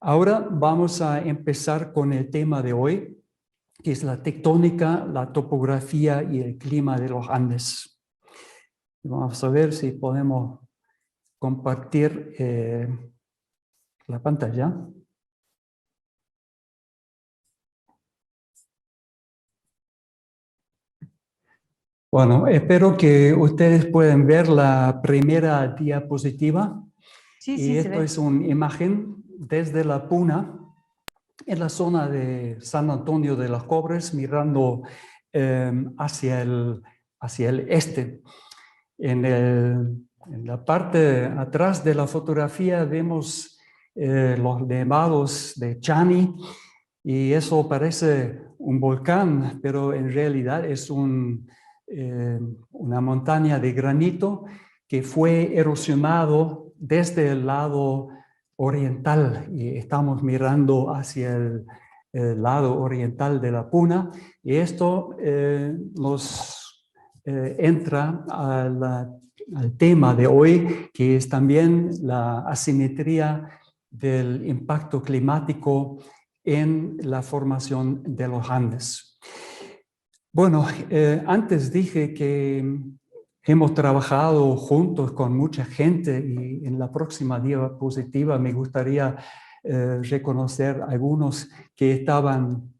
Ahora vamos a empezar con el tema de hoy, que es la tectónica, la topografía y el clima de los Andes. Vamos a ver si podemos compartir la pantalla. Bueno, espero que ustedes puedan ver la primera diapositiva. Sí, Y sí, se esto ve. es una imagen desde la Puna, en la zona de San Antonio de los Cobres, mirando hacia el este. En la parte atrás de la fotografía vemos los nevados de Chani, y eso parece un volcán, pero en realidad es una montaña de granito que fue erosionado desde el lado oriental, y estamos mirando hacia el lado oriental de la Puna, y esto nos entra al tema de hoy, que es también la asimetría del impacto climático en la formación de los Andes. Bueno, antes dije que hemos trabajado juntos con mucha gente, y en la próxima diapositiva me gustaría reconocer a algunos que estaban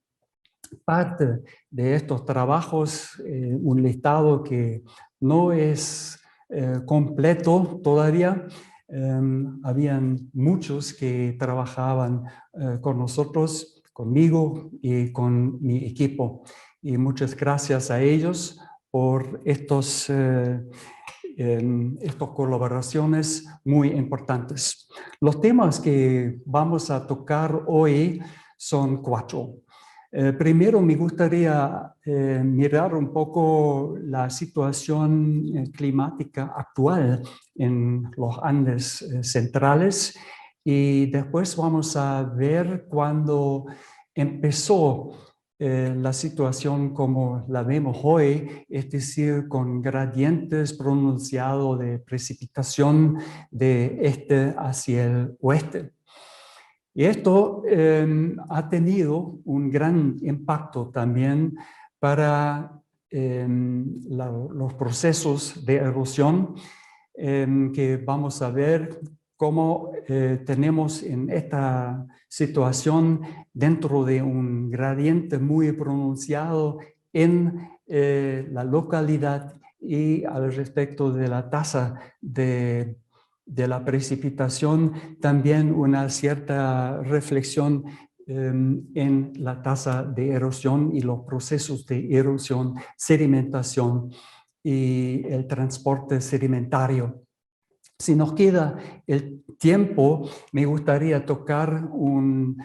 parte de estos trabajos, un listado que no es completo todavía. Habían muchos que trabajaban con nosotros, conmigo y con mi equipo. Y muchas gracias a ellos por estas colaboraciones muy importantes. Los temas que vamos a tocar hoy son 4. Primero me gustaría mirar un poco la situación climática actual en los Andes centrales, y después vamos a ver cuándo empezó la situación como la vemos hoy, es decir, con gradientes pronunciados de precipitación de este hacia el oeste. Y esto ha tenido un gran impacto también para los procesos de erosión, que vamos a ver cómo tenemos en esta situación dentro de un gradiente muy pronunciado en la localidad y al respecto de la tasa de la precipitación, también una cierta reflexión en la tasa de erosión y los procesos de erosión, sedimentación y el transporte sedimentario. Si nos queda el tiempo, me gustaría tocar un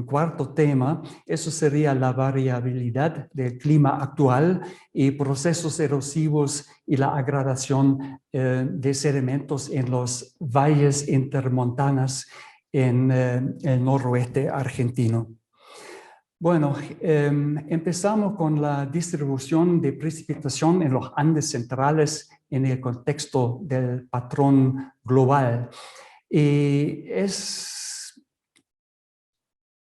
cuarto tema. Eso sería la variabilidad del clima actual y procesos erosivos y la agradación de sedimentos en los valles intermontanos en el noroeste argentino. Bueno, empezamos con la distribución de precipitación en los Andes centrales en el contexto del patrón global. Y es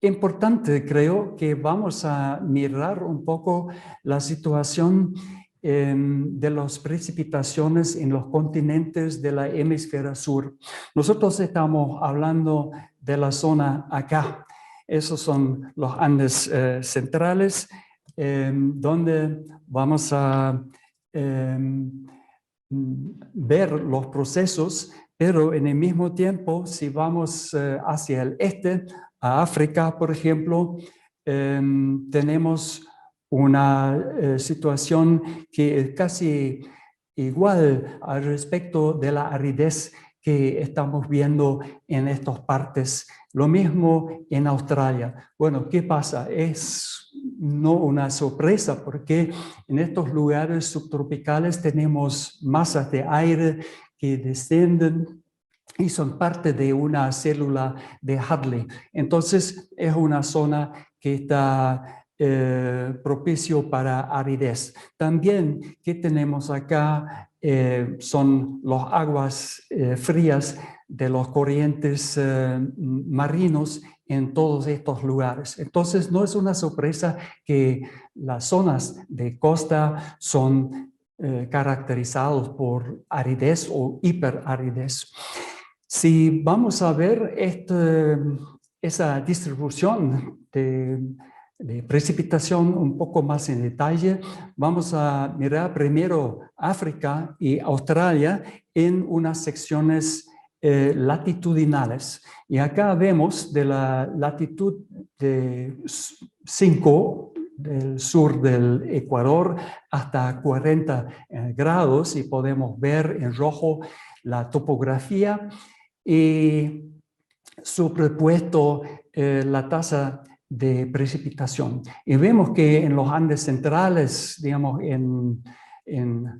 importante, creo, que vamos a mirar un poco la situación de las precipitaciones en los continentes de la hemisferia sur. Nosotros estamos hablando de la zona acá. Esos son los Andes centrales, donde vamos a ver los procesos, pero en el mismo tiempo, si vamos hacia el este, a África, por ejemplo, tenemos una situación que es casi igual al respecto de la aridez que estamos viendo en estas partes. Lo mismo en Australia. Bueno, ¿qué pasa? Es no una sorpresa, porque en estos lugares subtropicales tenemos masas de aire que descienden y son parte de una célula de Hadley. Entonces es una zona que está propicio para aridez. También, ¿qué tenemos acá? Son las aguas frías de los corrientes marinos en todos estos lugares. Entonces, no es una sorpresa que las zonas de costa son caracterizados por aridez o hiperaridez. Si vamos a ver esa distribución de precipitación un poco más en detalle, vamos a mirar primero África y Australia en unas secciones latitudinales. Y acá vemos de la latitud de 5 del sur del Ecuador hasta 40 grados y podemos ver en rojo la topografía y superpuesto la tasa de precipitación. Y vemos que en los Andes centrales, digamos, en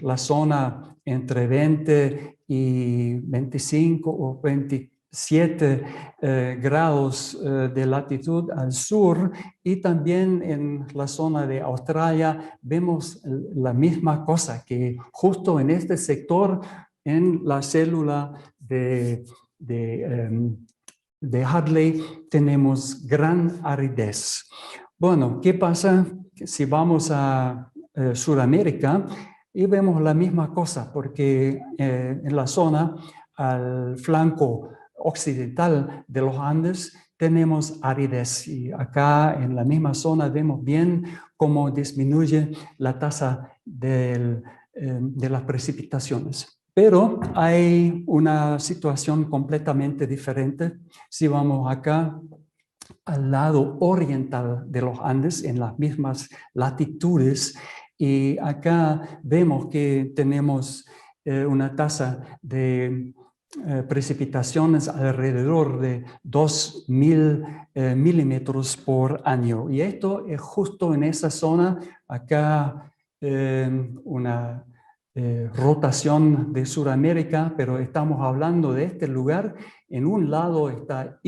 la zona entre 20 y 25 o 27 grados de latitud al sur, y también en la zona de Australia vemos la misma cosa, que justo en este sector, en la célula de Hadley, tenemos gran aridez. Bueno, ¿qué pasa si vamos a Sudamérica y vemos la misma cosa? Porque en la zona al flanco occidental de los Andes tenemos aridez, y acá en la misma zona vemos bien cómo disminuye la tasa de las precipitaciones. Pero hay una situación completamente diferente si vamos acá al lado oriental de los Andes, en las mismas latitudes, y acá vemos que tenemos una tasa de precipitaciones alrededor de 2.000 milímetros por año. Y esto es justo en esa zona, acá una rotación de Sudamérica, pero estamos hablando de este lugar. En un lado está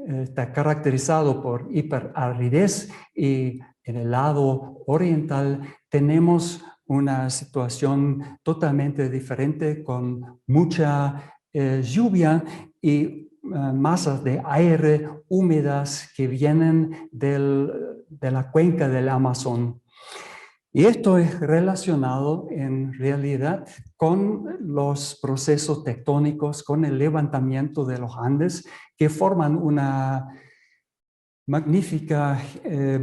está caracterizado por hiperaridez, y en el lado oriental tenemos una situación totalmente diferente con mucha lluvia y masas de aire húmedas que vienen de la cuenca del Amazon. Y esto es relacionado en realidad con los procesos tectónicos, con el levantamiento de los Andes, que forman una magnífica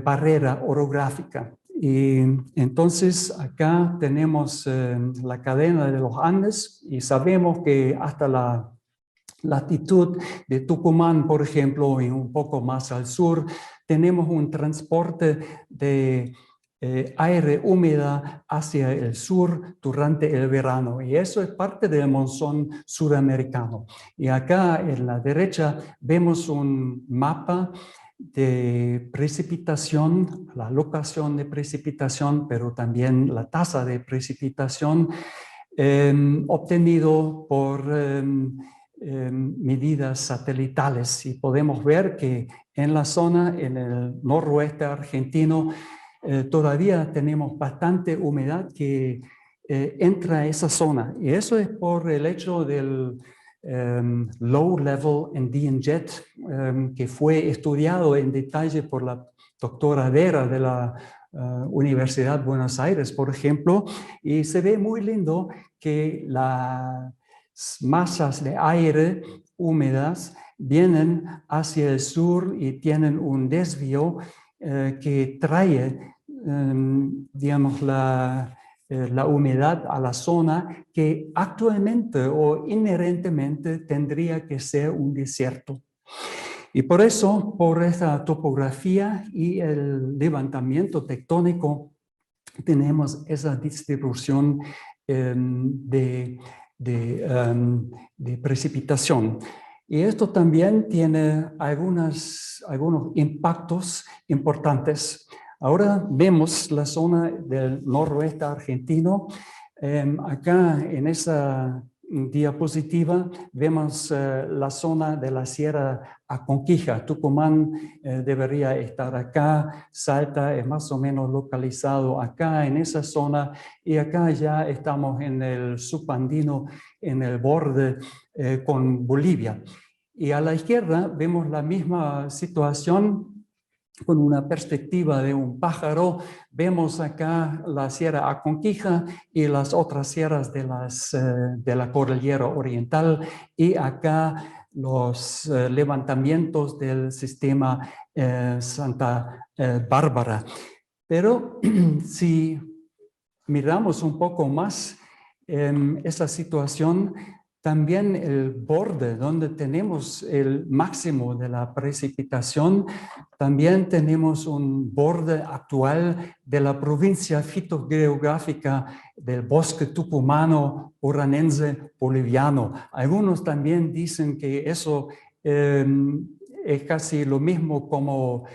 barrera orográfica. Y entonces acá tenemos la cadena de los Andes, y sabemos que hasta la latitud de Tucumán, por ejemplo, y un poco más al sur, tenemos un transporte de aire húmeda hacia el sur durante el verano, y eso es parte del monzón sudamericano. Y acá en la derecha vemos un mapa de precipitación, la locación de precipitación, pero también la tasa de precipitación obtenido por medidas satelitales, y podemos ver que en la zona, en el noroeste argentino, todavía tenemos bastante humedad que entra a esa zona, y eso es por el hecho del Low Level Andean Jet, que fue estudiado en detalle por la doctora Vera de la Universidad de Buenos Aires, por ejemplo, y se ve muy lindo que las masas de aire húmedas vienen hacia el sur y tienen un desvío que trae, digamos, la humedad a la zona que actualmente o inherentemente tendría que ser un desierto. Y por eso, por esta topografía y el levantamiento tectónico, tenemos esa distribución de precipitación. Y esto también tiene algunos impactos importantes. Ahora vemos la zona del noroeste argentino. Acá en esa diapositiva vemos la zona de la Sierra Aconquija. Tucumán debería estar acá, Salta es más o menos localizado acá en esa zona y acá ya estamos en el subandino, en el borde con Bolivia. Y a la izquierda vemos la misma situación con una perspectiva de un pájaro. Vemos acá la Sierra Aconquija y las otras sierras de la Cordillera Oriental y acá los levantamientos del sistema Santa Bárbara. Pero si miramos un poco más esa situación, también el borde donde tenemos el máximo de la precipitación, también tenemos un borde actual de la provincia fitogeográfica del bosque tupumano oranense boliviano. Algunos también dicen que eso es casi lo mismo como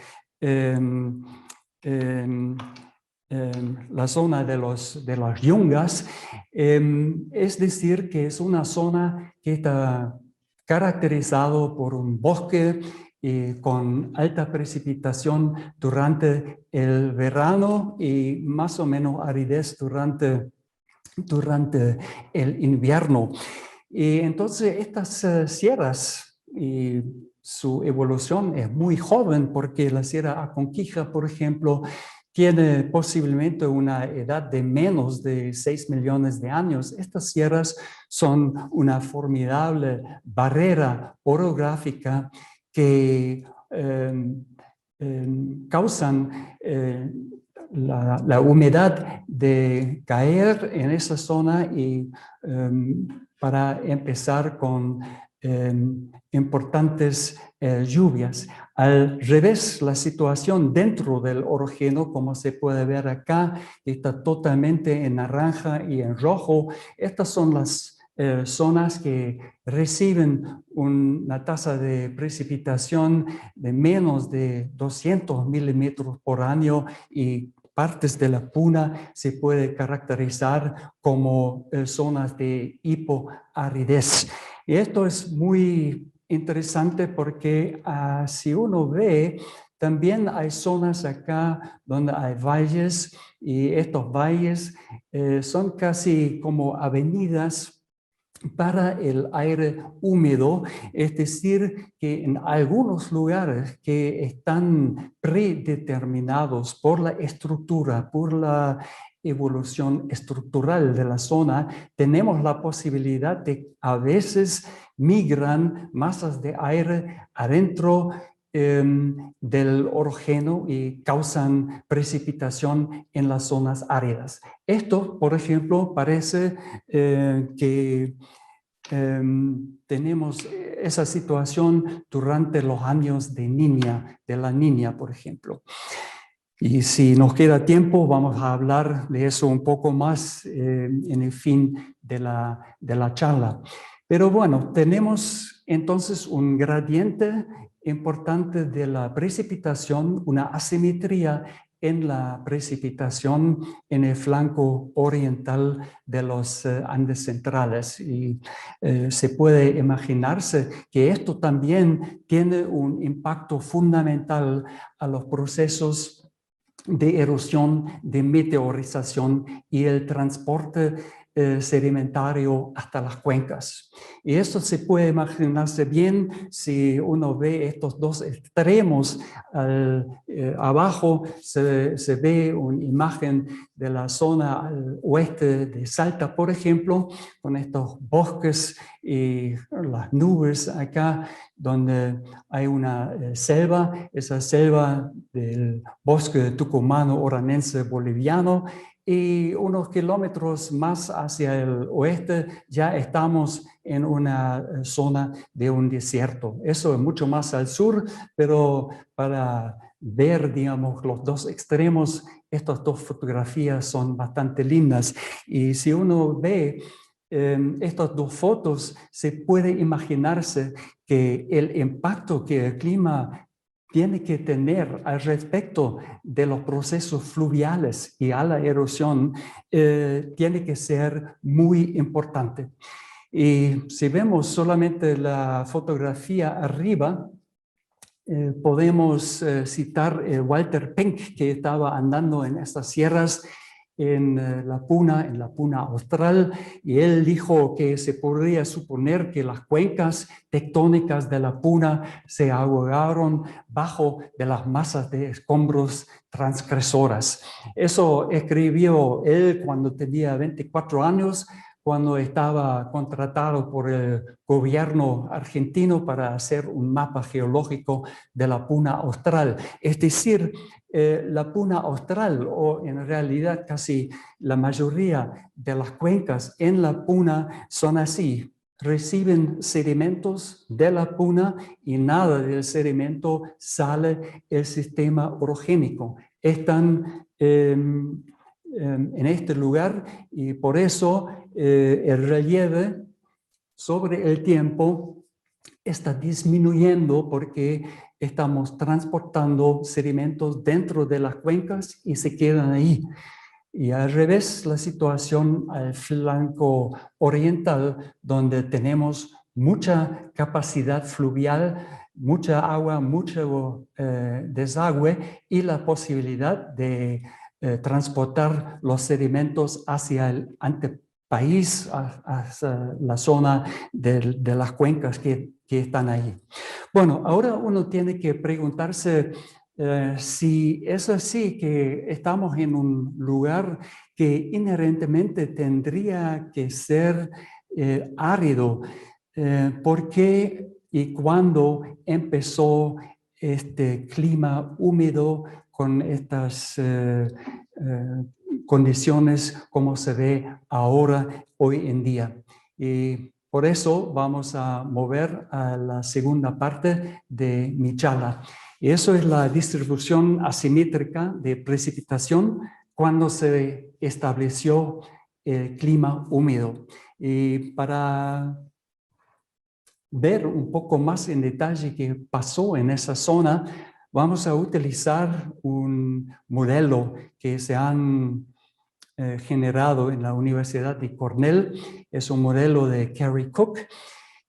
la zona de las yungas, es decir, que es una zona que está caracterizado por un bosque con alta precipitación durante el verano y más o menos aridez durante el invierno. Y entonces estas sierras y su evolución es muy joven porque la Sierra Aconquija, por ejemplo, tiene posiblemente una edad de menos de 6 millones de años. Estas sierras son una formidable barrera orográfica que causan la humedad de caer en esa zona y para empezar con importantes lluvias. Al revés, la situación dentro del orogeno, como se puede ver acá, está totalmente en naranja y en rojo. Estas son las zonas que reciben una tasa de precipitación de menos de 200 milímetros por año y partes de la puna se puede caracterizar como zonas de hipoaridez. Y esto es muy interesante porque si uno ve, también hay zonas acá donde hay valles y estos valles son casi como avenidas para el aire húmedo, es decir, que en algunos lugares que están predeterminados por la estructura, por la evolución estructural de la zona, tenemos la posibilidad de a veces migran masas de aire adentro del orogeno y causan precipitación en las zonas áridas. Esto, por ejemplo, parece que tenemos esa situación durante los años de la niña, por ejemplo. Y si nos queda tiempo, vamos a hablar de eso un poco más en el fin de la charla. Pero bueno, tenemos entonces un gradiente importante de la precipitación, una asimetría en la precipitación en el flanco oriental de los Andes centrales. Y se puede imaginarse que esto también tiene un impacto fundamental a los procesos de erosión, de meteorización y el transporte sedimentario hasta las cuencas. Y esto se puede imaginarse bien si uno ve estos dos extremos. Abajo se ve una imagen de la zona al oeste de Salta, por ejemplo, con estos bosques y las nubes acá, donde hay una selva, esa selva del bosque tucumano oranense boliviano, y unos kilómetros más hacia el oeste ya estamos en una zona de un desierto. Eso es mucho más al sur, pero para ver, digamos, los dos extremos, estas dos fotografías son bastante lindas. Y si uno ve estas dos fotos, se puede imaginarse que el impacto que el clima tiene que tener al respecto de los procesos fluviales y a la erosión tiene que ser muy importante. Y si vemos solamente la fotografía arriba, podemos citar Walter Penck, que estaba andando en estas sierras en la Puna Austral, y él dijo que se podría suponer que las cuencas tectónicas de la Puna se ahogaron bajo de las masas de escombros transgresoras. Eso escribió él cuando tenía 24 años, cuando estaba contratado por el gobierno argentino para hacer un mapa geológico de la Puna Austral. Es decir, la Puna Austral, o en realidad casi la mayoría de las cuencas en la Puna son así. Reciben sedimentos de la Puna y nada del sedimento sale del sistema orogénico. Están en este lugar y por eso el relieve sobre el tiempo está disminuyendo porque estamos transportando sedimentos dentro de las cuencas y se quedan ahí. Y al revés, la situación al flanco oriental, donde tenemos mucha capacidad fluvial, mucha agua, mucho desagüe y la posibilidad de transportar los sedimentos hacia el antepaís, hacia la zona de las cuencas que están ahí. Bueno, ahora uno tiene que preguntarse si es así, que estamos en un lugar que inherentemente tendría que ser árido. ¿Por qué y cuándo empezó este clima húmedo con estas condiciones como se ve ahora, hoy en día? Y por eso vamos a mover a la segunda parte de mi charla. Y eso es la distribución asimétrica de precipitación cuando se estableció el clima húmedo. Y para ver un poco más en detalle qué pasó en esa zona, vamos a utilizar un modelo que se han generado en la Universidad de Cornell. Es un modelo de Kerry Cook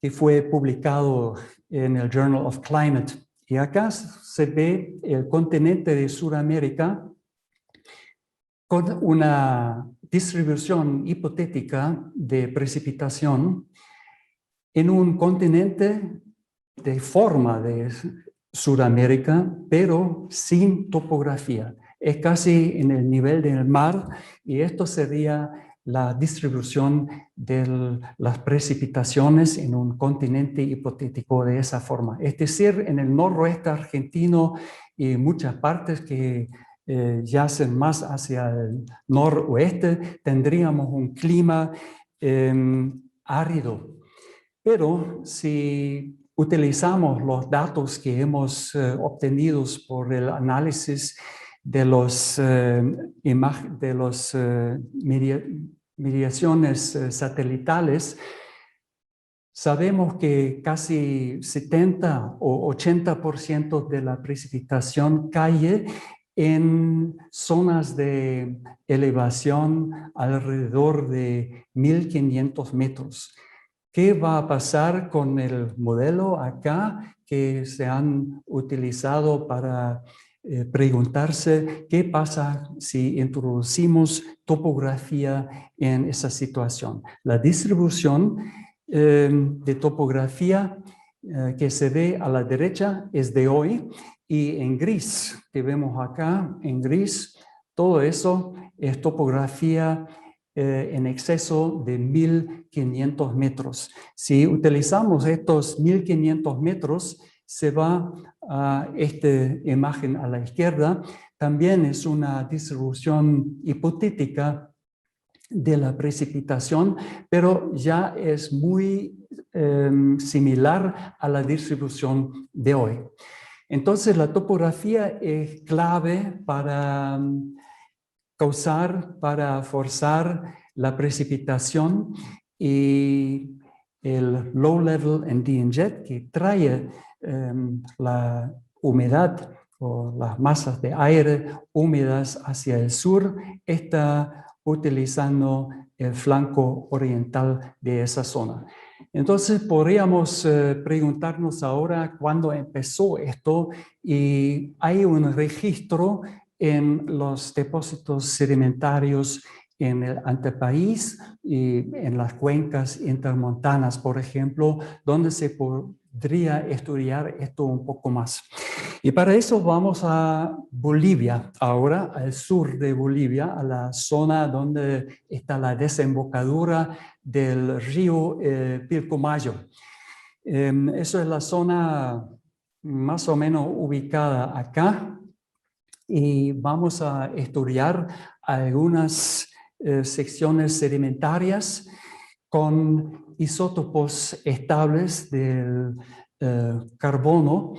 que fue publicado en el Journal of Climate. Y acá se ve el continente de Sudamérica con una distribución hipotética de precipitación en un continente de forma de Sudamérica, pero sin topografía. Es casi en el nivel del mar y esto sería la distribución de las precipitaciones en un continente hipotético de esa forma. Es decir, en el noroeste argentino y muchas partes que yacen más hacia el noroeste, tendríamos un clima árido. Pero si utilizamos los datos que hemos obtenido por el análisis de los mediaciones satelitales, sabemos que casi 70 o 80% de la precipitación cae en zonas de elevación alrededor de 1500 metros. ¿Qué va a pasar con el modelo acá que se han utilizado para preguntarse qué pasa si introducimos topografía en esa situación? La distribución de topografía que se ve a la derecha es de hoy y en gris, que vemos acá en gris, todo eso es topografía en exceso de 1500 metros. Si utilizamos estos 1500 metros, se va a esta imagen a la izquierda. También es una distribución hipotética de la precipitación, pero ya es muy similar a la distribución de hoy. Entonces, la topografía es clave para para forzar la precipitación, y el low level Andean jet que trae la humedad o las masas de aire húmedas hacia el sur está utilizando el flanco oriental de esa zona. Entonces podríamos preguntarnos ahora cuándo empezó esto, y hay un registro en los depósitos sedimentarios en el antepaís y en las cuencas intermontanas, por ejemplo, donde se podría estudiar esto un poco más. Y para eso vamos a Bolivia, ahora al sur de Bolivia, a la zona donde está la desembocadura del río Pilcomayo. Eso es la zona más o menos ubicada acá, y vamos a estudiar algunas secciones sedimentarias con isótopos estables del carbono,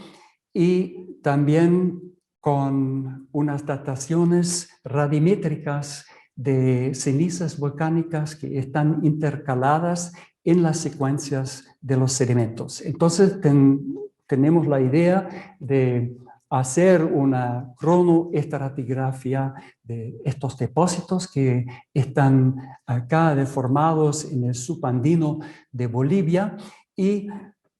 y también con unas dataciones radimétricas de cenizas volcánicas que están intercaladas en las secuencias de los sedimentos. Entonces tenemos la idea de hacer una cronoestratigrafía de estos depósitos que están acá deformados en el subandino de Bolivia, y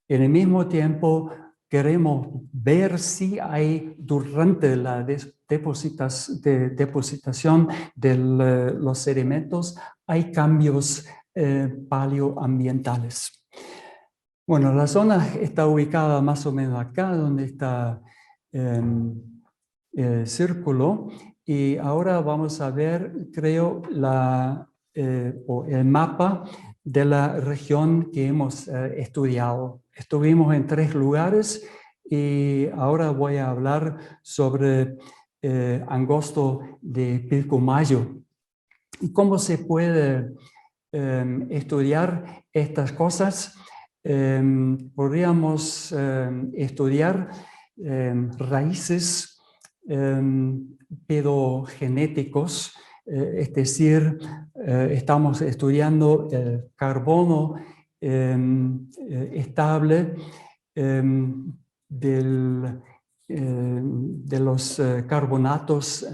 en el mismo tiempo queremos ver si hay durante la depositación de los sedimentos hay cambios paleoambientales. Bueno, la zona está ubicada más o menos acá, donde está el círculo, y ahora vamos a ver, creo, el mapa de la región que hemos estudiado. Estuvimos en 3 lugares y ahora voy a hablar sobre Angosto de Pilcomayo. ¿Y cómo se puede estudiar estas cosas? Podríamos estudiar raíces pedogenéticos, es decir, estamos estudiando el carbono estable de los carbonatos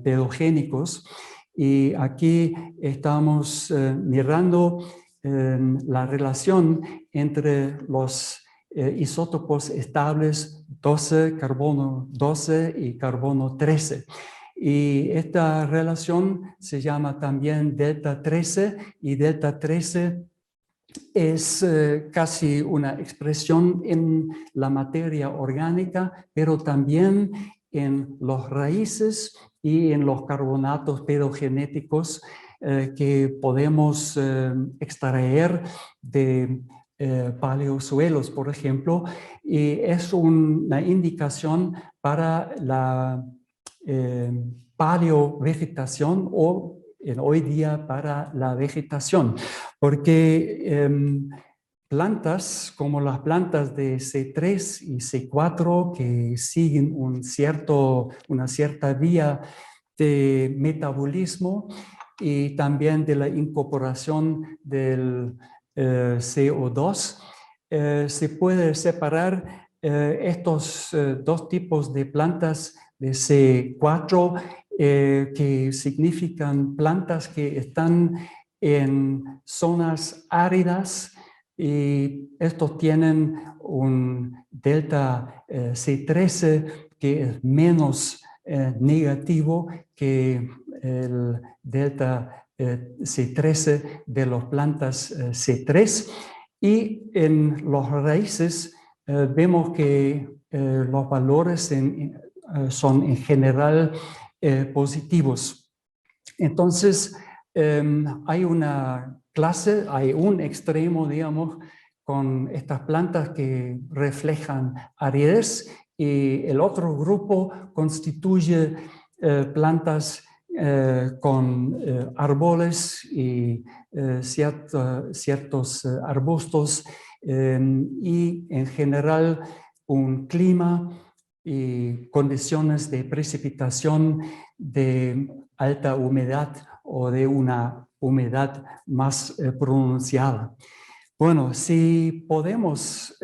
pedogénicos, y aquí estamos mirando la relación entre los isótopos estables 12, carbono 12 y carbono 13. Y esta relación se llama también delta 13, y delta 13 es casi una expresión en la materia orgánica, pero también en los raíces y en los carbonatos pedogenéticos que podemos extraer de paleosuelos, por ejemplo, y es una indicación para la paleovegetación, o hoy día para la vegetación, porque plantas como las plantas de C3 y C4 que siguen una cierta vía de metabolismo y también de la incorporación del CO2, se puede separar estos 2 tipos de plantas de C4 que significan plantas que están en zonas áridas, y estos tienen un delta C13 que es menos negativo que el delta C13 de las plantas C3, y en los raíces vemos que los valores son en general positivos. Entonces, hay una clase, hay un extremo, digamos, con estas plantas que reflejan aridez, y el otro grupo constituye plantas con árboles y ciertos arbustos, y en general un clima y condiciones de precipitación de alta humedad o de una humedad más pronunciada. Bueno, si podemos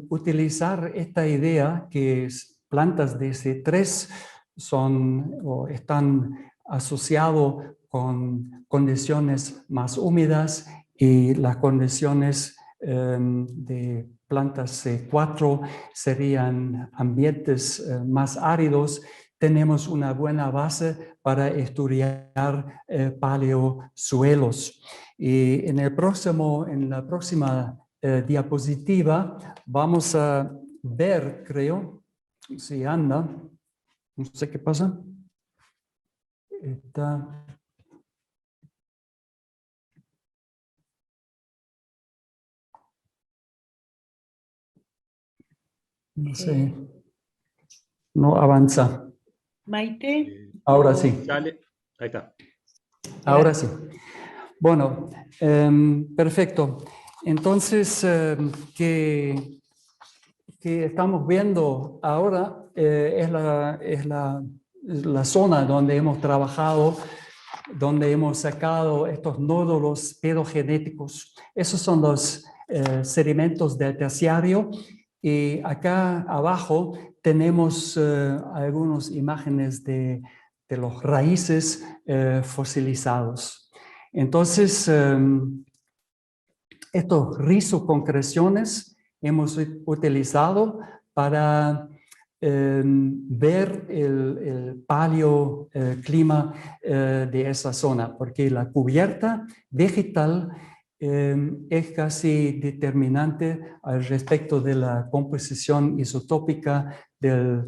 utilizar esta idea que plantas de C3 son o están asociados con condiciones más húmedas y las condiciones de plantas C4 serían ambientes más áridos. Tenemos una buena base para estudiar paleosuelos. Y en la próxima diapositiva vamos a ver, creo, si anda, no sé qué pasa. No sé, no avanza. Maite. Ahora sí. Sale. Ahí está. Ahora sí. Bueno, perfecto. Entonces, ¿qué estamos viendo ahora? Es la zona donde hemos trabajado, donde hemos sacado estos nódulos pedogenéticos. Esos son los sedimentos del terciario. Y acá abajo tenemos algunas imágenes de los raíces fosilizados. Entonces, estos rizoconcreciones hemos utilizado para ver el paleoclima de esa zona, porque la cubierta vegetal es casi determinante al respecto de la composición isotópica del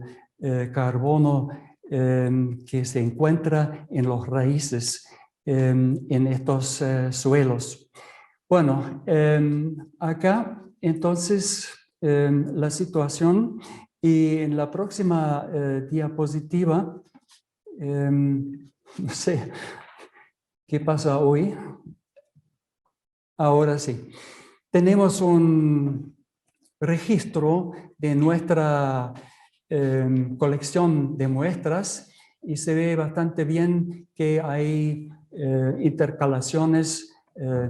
carbono que se encuentra en los raíces en estos suelos. Bueno, acá entonces la situación, y en la próxima diapositiva, no sé qué pasa hoy. Ahora sí, tenemos un registro de nuestra colección de muestras y se ve bastante bien que hay intercalaciones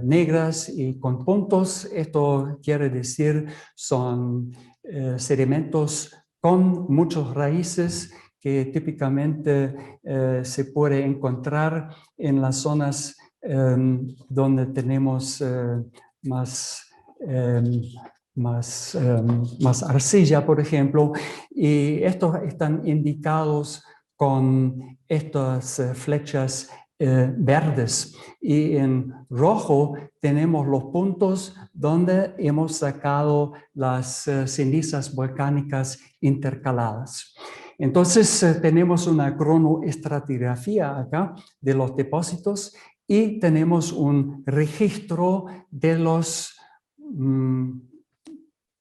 negras y con puntos. Esto quiere decir son sedimentos con muchas raíces que típicamente se puede encontrar en las zonas donde tenemos más arcilla, por ejemplo, y estos están indicados con estas flechas verdes, y en rojo tenemos los puntos donde hemos sacado las cenizas volcánicas intercaladas. Entonces tenemos una cronoestratigrafía acá de los depósitos y tenemos un registro de los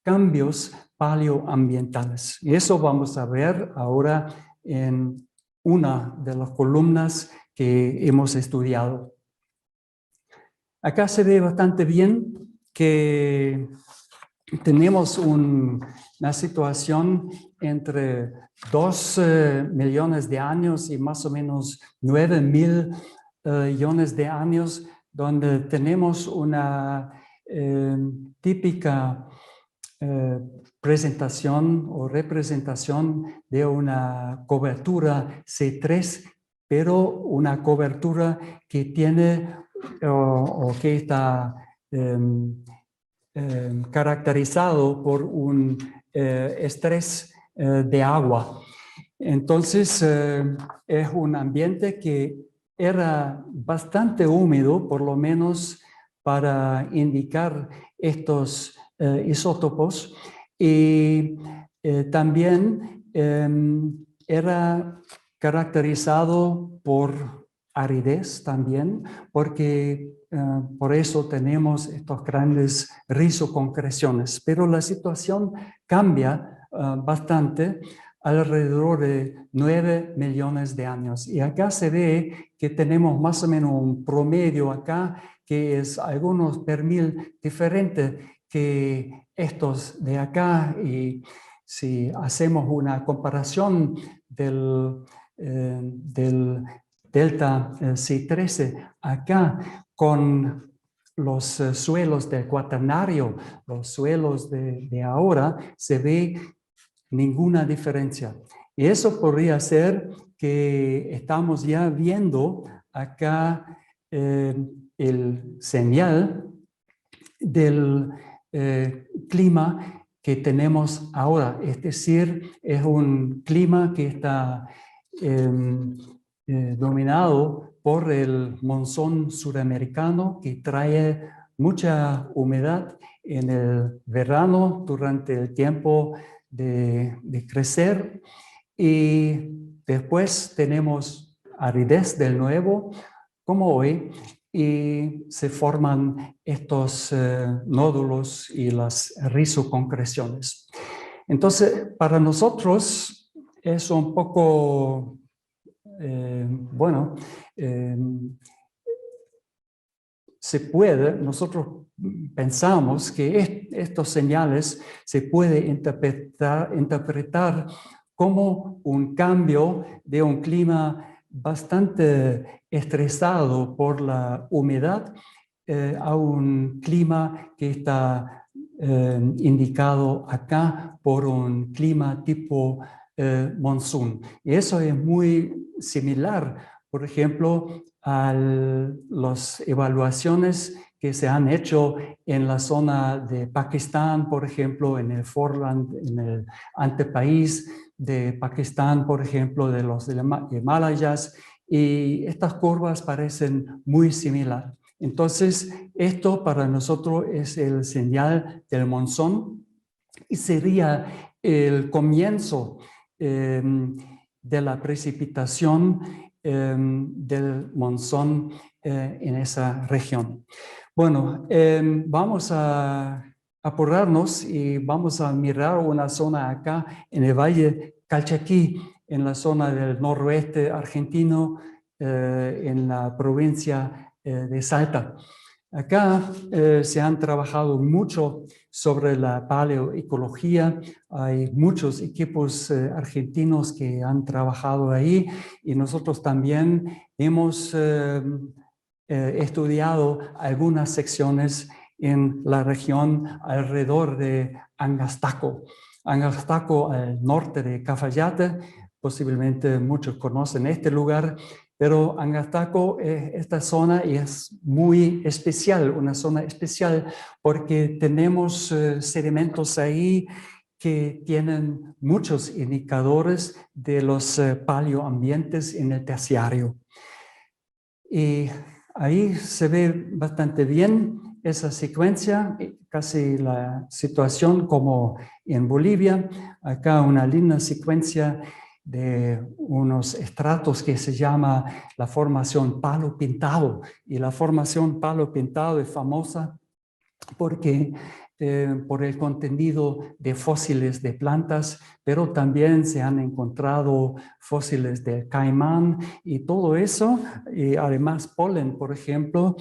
cambios paleoambientales. Y eso vamos a ver ahora en una de las columnas que hemos estudiado. Acá se ve bastante bien que tenemos una situación entre 2 millones de años y más o menos 9.000 millones de años, donde tenemos una típica presentación o representación de una cobertura C3, pero una cobertura que tiene o que está caracterizado por un estrés de agua. Entonces, es un ambiente que era bastante húmedo, por lo menos para indicar estos isótopos, y también era caracterizado por aridez también, porque por eso tenemos estos grandes rizoconcreciones. Pero la situación cambia bastante alrededor de 9 millones de años. Y acá se ve que tenemos más o menos un promedio acá, que es algunos permil diferente que estos de acá. Y si hacemos una comparación del delta C13 acá con los suelos del cuaternario, los suelos de ahora, se ve ninguna diferencia. Y eso podría ser que estamos ya viendo acá el señal del clima que tenemos ahora. Es decir, es un clima que está dominado por el monzón suramericano, que trae mucha humedad en el verano durante el tiempo de crecer, y después tenemos aridez del nuevo, como hoy, y se forman estos nódulos y las rizoconcreciones. Entonces, para nosotros es un poco, bueno, nosotros pensamos que estos señales se puede interpretar como un cambio de un clima bastante estresado por la humedad a un clima que está indicado acá por un clima tipo monzón. Y eso es muy similar, por ejemplo, a las evaluaciones que se han hecho en la zona de Pakistán, por ejemplo, en el Foreland, en el antepaís de Pakistán, por ejemplo, de los Himalayas, y estas curvas parecen muy similares. Entonces, esto para nosotros es el señal del monzón y sería el comienzo de la precipitación del monzón en esa región. Bueno, vamos a apurarnos y vamos a mirar una zona acá en el Valle Calchaquí, en la zona del noroeste argentino, en la provincia de Salta. Acá se han trabajado mucho sobre la paleoecología. Hay muchos equipos argentinos que han trabajado ahí, y nosotros también hemos estudiado algunas secciones en la región alrededor de Angastaco. Angastaco, al norte de Cafayate, posiblemente muchos conocen este lugar, pero Angastaco, esta zona es muy especial, una zona especial porque tenemos sedimentos ahí que tienen muchos indicadores de los paleoambientes en el terciario. Y ahí se ve bastante bien esa secuencia, casi la situación como en Bolivia. Acá una linda secuencia de unos estratos que se llama la formación Palo Pintado. Y la formación Palo Pintado es famosa porque por el contenido de fósiles de plantas, pero también se han encontrado fósiles del caimán, y todo eso, y además polen, por ejemplo,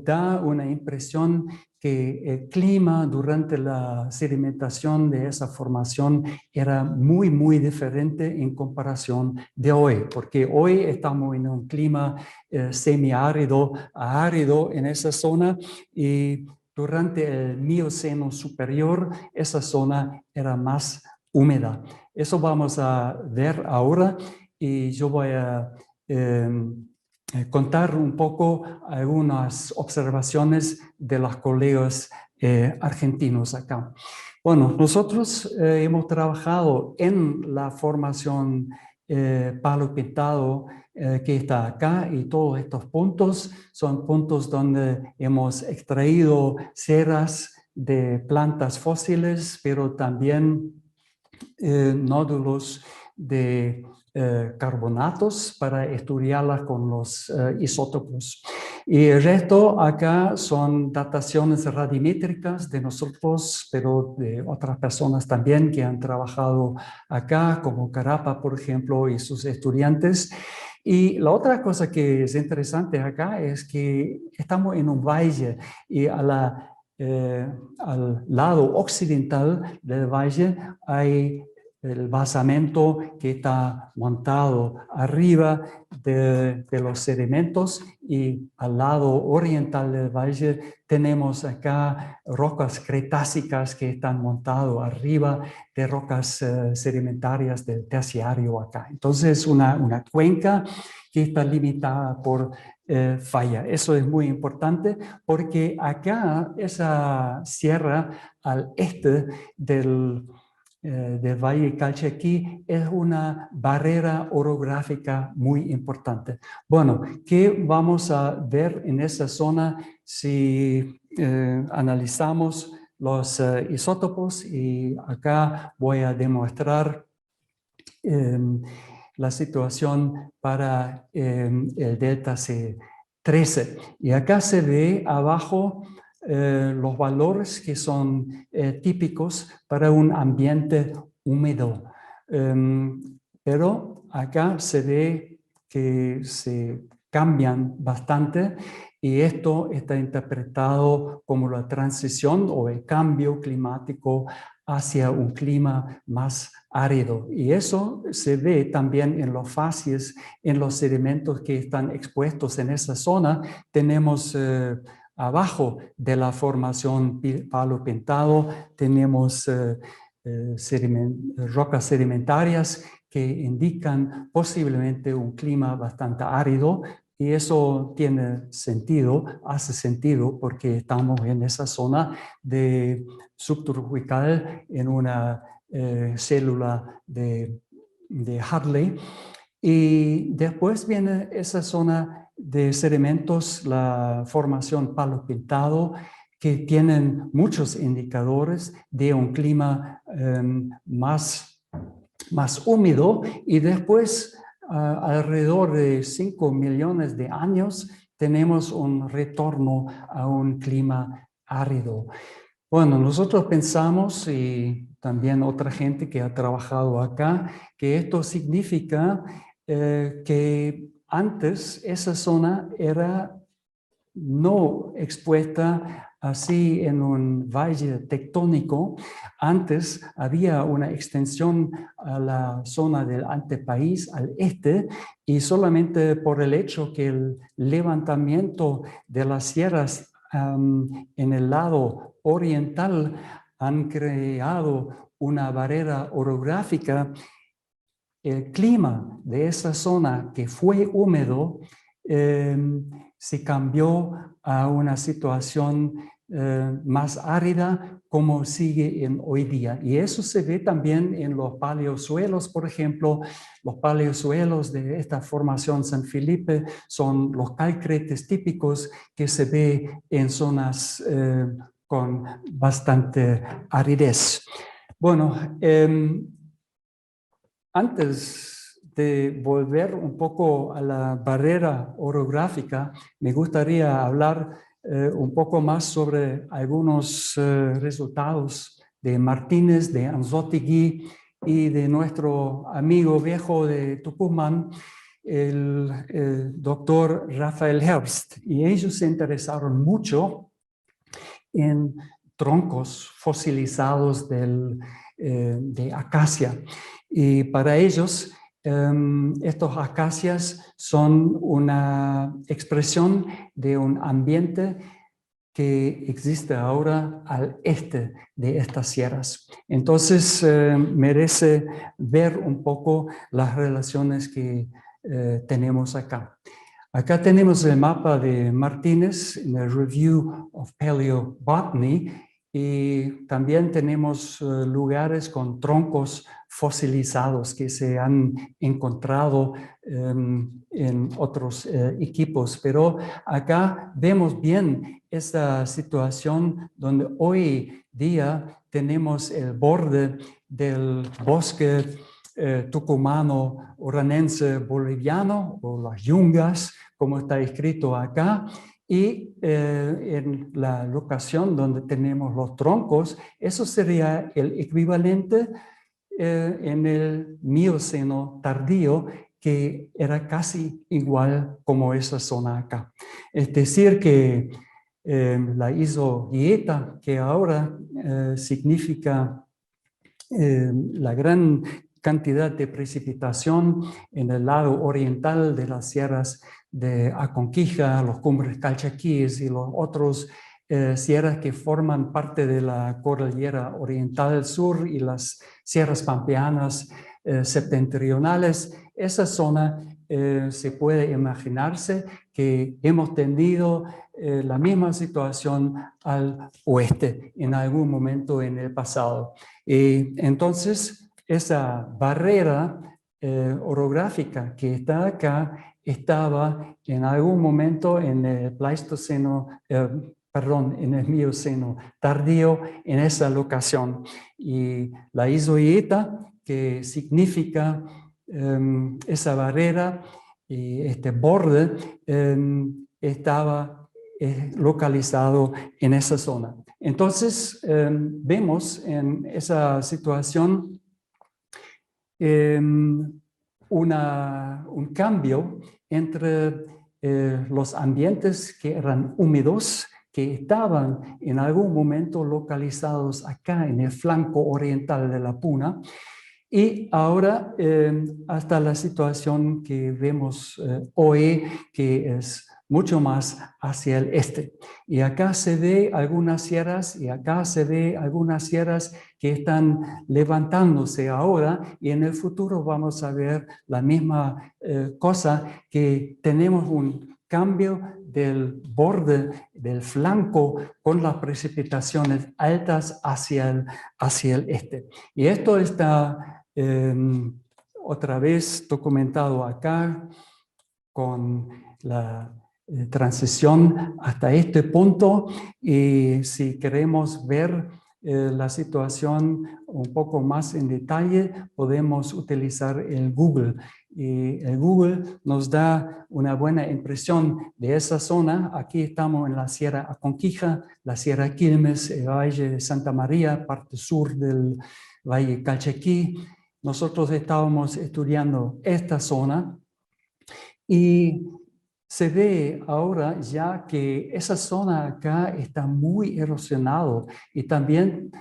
da una impresión que el clima durante la sedimentación de esa formación era muy, muy diferente en comparación de hoy, porque hoy estamos en un clima semiárido a árido en esa zona, y durante el Mioceno superior esa zona era más húmeda. Eso vamos a ver ahora, y yo voy a contar un poco algunas observaciones de los colegas argentinos acá. Bueno, nosotros hemos trabajado en la formación Palo Pintado que está acá, y todos estos puntos son puntos donde hemos extraído ceras de plantas fósiles, pero también nódulos de carbonatos para estudiarlas con los isótopos. Y el resto acá son dataciones radiométricas de nosotros, pero de otras personas también que han trabajado acá, como Carapa, por ejemplo, y sus estudiantes. Y la otra cosa que es interesante acá es que estamos en un valle, y al lado occidental del valle hay el basamento que está montado arriba de los sedimentos, y al lado oriental del valle tenemos acá rocas cretácicas que están montadas arriba de rocas sedimentarias del terciario acá. Entonces una cuenca que está limitada por falla. Eso es muy importante porque acá esa sierra al este del Valle Calchaquí es una barrera orográfica muy importante. Bueno, ¿qué vamos a ver en esa zona si analizamos los isótopos? Y acá voy a demostrar la situación para el delta C13. Y acá se ve abajo los valores que son típicos para un ambiente húmedo. Pero acá se ve que se cambian bastante, y esto está interpretado como la transición o el cambio climático hacia un clima más árido. Y eso se ve también en los facies, en los sedimentos que están expuestos en esa zona. Tenemos abajo de la formación Palo Pintado, tenemos rocas sedimentarias que indican posiblemente un clima bastante árido, y eso tiene sentido, hace sentido, porque estamos en esa zona de subtropical en una célula de Hadley. Y después viene esa zona de sedimentos, la formación Palo Pintado, que tienen muchos indicadores de un clima más húmedo, y después alrededor de 5 millones de años tenemos un retorno a un clima árido. Bueno, nosotros pensamos, y también otra gente que ha trabajado acá, que esto significa que antes esa zona era no expuesta así en un valle tectónico. Antes había una extensión a la zona del antepaís al este, y solamente por el hecho que el levantamiento de las sierras en el lado oriental han creado una barrera orográfica, el clima de esa zona que fue húmedo se cambió a una situación más árida, como sigue en hoy día. Y eso se ve también en los paleosuelos, por ejemplo. Los paleosuelos de esta formación San Felipe son los calcretes típicos que se ve en zonas con bastante aridez. Bueno, antes de volver un poco a la barrera orográfica, me gustaría hablar un poco más sobre algunos resultados de Martínez, de Anzoátegui y de nuestro amigo viejo de Tucumán, el doctor Rafael Herbst. Y ellos se interesaron mucho en troncos fosilizados de acacia. Y para ellos, estos acacias son una expresión de un ambiente que existe ahora al este de estas sierras. Entonces, merece ver un poco las relaciones que tenemos acá. Acá tenemos el mapa de Martínez en el Review of Paleobotany, y también tenemos lugares con troncos fosilizados que se han encontrado en otros equipos. Pero acá vemos bien esta situación donde hoy día tenemos el borde del bosque tucumano, oranense, boliviano, o las yungas, como está escrito acá. Y en la locación donde tenemos los troncos, eso sería el equivalente en el Mioceno tardío, que era casi igual como esa zona acá. Es decir, que la isodieta, que ahora significa la gran cantidad de precipitación en el lado oriental de las sierras de Aconquija, los Cumbres Calchaquíes y los otros sierras que forman parte de la cordillera oriental sur y las sierras pampeanas septentrionales. Esa zona se puede imaginarse que hemos tenido la misma situación al oeste en algún momento en el pasado. Entonces, esa barrera orográfica que está acá estaba en algún momento en el Pleistoceno, en el Mioceno tardío en esa locación. Y la isohieta, que significa esa barrera y este borde, estaba localizado en esa zona. Entonces, vemos en esa situación un cambio entre los ambientes que eran húmedos, que estaban en algún momento localizados acá en el flanco oriental de la Puna, y ahora hasta la situación que vemos hoy, que es mucho más hacia el este. Y acá se ve algunas sierras y acá se ve algunas sierras que están levantándose ahora, y en el futuro vamos a ver la misma cosa, que tenemos un cambio del borde, del flanco, con las precipitaciones altas hacia el este. Y esto está otra vez documentado acá con la transición hasta este punto, y si queremos ver la situación un poco más en detalle, podemos utilizar el Google. Y el Google nos da una buena impresión de esa zona. Aquí estamos en la Sierra Aconquija, la Sierra Quilmes, el Valle de Santa María, parte sur del Valle Calchaquí. Nosotros estábamos estudiando esta zona y se ve ahora ya que esa zona acá está muy erosionado, y también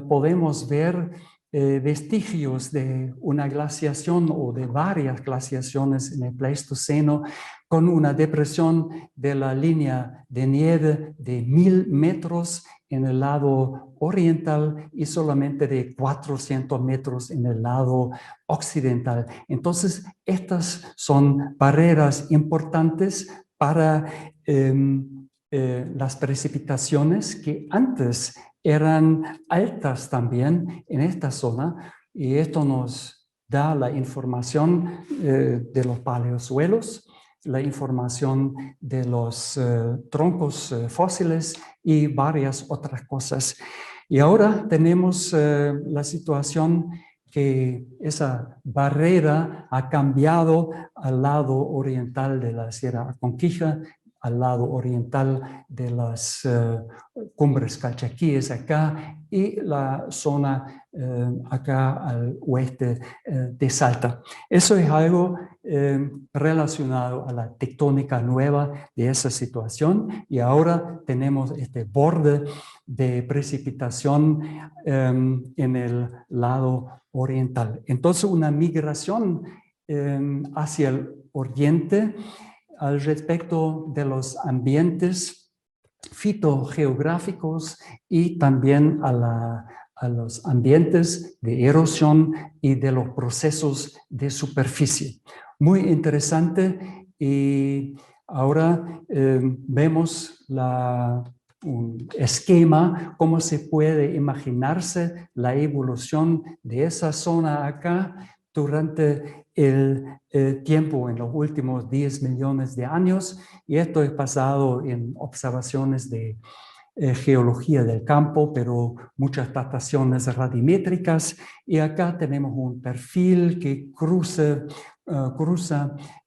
podemos ver vestigios de una glaciación o de varias glaciaciones en el Pleistoceno, con una depresión de la línea de nieve de 1000 metros en el lado oriental y solamente de 400 metros en el lado occidental. Entonces, estas son barreras importantes para las precipitaciones que antes eran altas también en esta zona, y esto nos da la información de los paleosuelos, la información de los troncos fósiles y varias otras cosas. Y ahora tenemos la situación que esa barrera ha cambiado al lado oriental de la Sierra Aconquija, al lado oriental de las Cumbres Calchaquíes acá, y la zona acá al oeste de Salta. Eso es algo relacionado a la tectónica nueva de esa situación, y ahora tenemos este borde de precipitación en el lado oriental. Entonces, una migración hacia el oriente al respecto de los ambientes fitogeográficos y también a los ambientes de erosión y de los procesos de superficie. Muy interesante, y ahora vemos un esquema, cómo se puede imaginarse la evolución de esa zona acá durante el tiempo en los últimos 10 millones de años, y esto es basado en observaciones de geología del campo, pero muchas dataciones radimétricas, y acá tenemos un perfil que cruza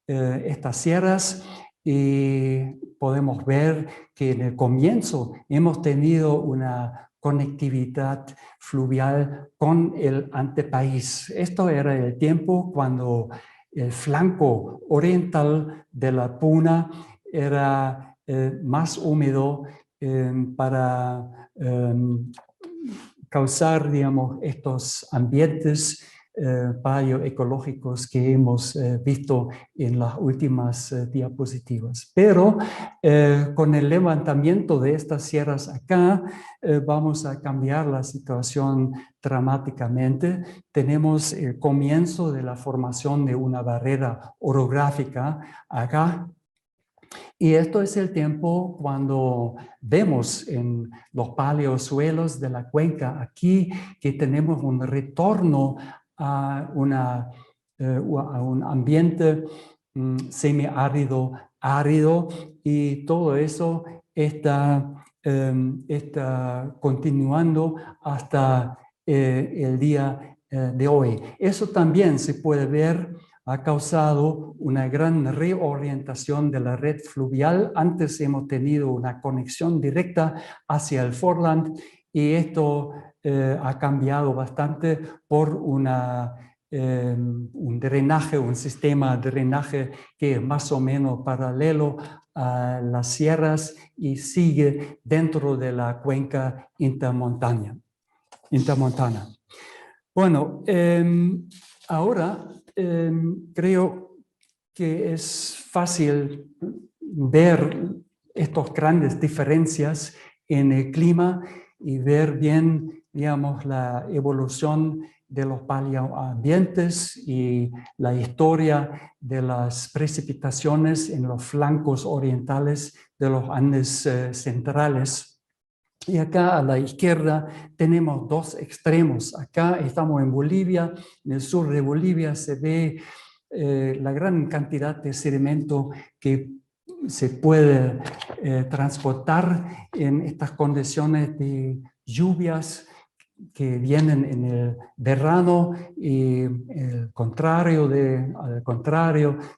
estas sierras, y podemos ver que en el comienzo hemos tenido una conectividad fluvial con el antepaís. Esto era el tiempo cuando el flanco oriental de la Puna era más húmedo para causar, digamos, estos ambientes paleoecológicos que hemos visto en las últimas diapositivas. Pero con el levantamiento de estas sierras acá, vamos a cambiar la situación dramáticamente. Tenemos el comienzo de la formación de una barrera orográfica acá. Y esto es el tiempo cuando vemos en los paleosuelos de la cuenca aquí que tenemos un retorno a un ambiente semiárido, árido, y todo eso está continuando hasta el día de hoy. Eso también se puede ver, ha causado una gran reorientación de la red fluvial. Antes hemos tenido una conexión directa hacia el Foreland y esto ha cambiado bastante por un drenaje, un sistema de drenaje que es más o menos paralelo a las sierras y sigue dentro de la cuenca intermontana. Bueno, ahora creo que es fácil ver estas grandes diferencias en el clima y ver bien, digamos, la evolución de los paleoambientes y la historia de las precipitaciones en los flancos orientales de los Andes centrales. Y acá a la izquierda tenemos dos extremos. Acá estamos en Bolivia, en el sur de Bolivia se ve la gran cantidad de sedimento que se puede transportar en estas condiciones de lluvias que vienen en el verano, y al contrario,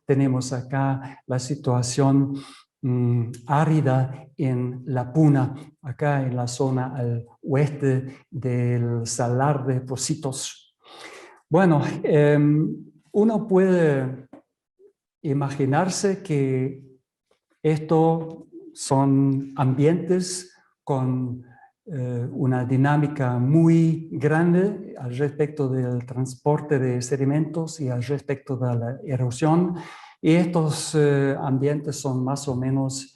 tenemos acá la situación árida en la Puna, acá en la zona al oeste del Salar de Pocitos. Bueno, uno puede imaginarse que estos son ambientes con una dinámica muy grande al respecto del transporte de sedimentos y al respecto de la erosión. Y estos ambientes son más o menos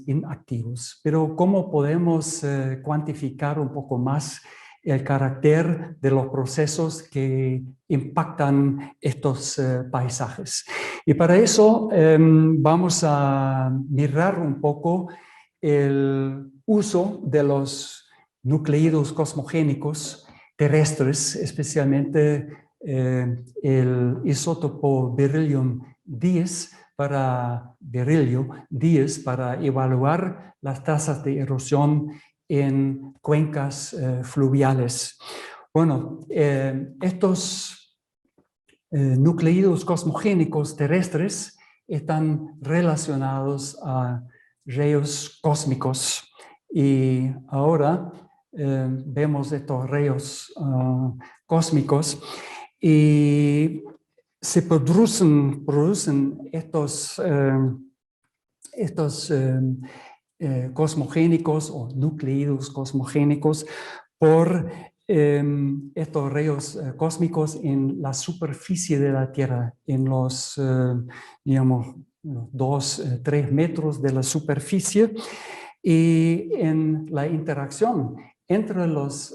inactivos. Pero ¿cómo podemos cuantificar un poco más el carácter de los procesos que impactan estos paisajes? Y para eso vamos a mirar un poco el uso de los nucleídos cosmogénicos terrestres, especialmente el isótopo beryllium-10 para evaluar las tasas de erosión en cuencas fluviales. Bueno, estos nucleídos cosmogénicos terrestres están relacionados a rayos cósmicos, y ahora vemos estos rayos cósmicos y se producen estos cosmogénicos o nucleídos cosmogénicos por estos rayos cósmicos en la superficie de la Tierra, en los, digamos, 2-3 metros de la superficie, y en la interacción entre los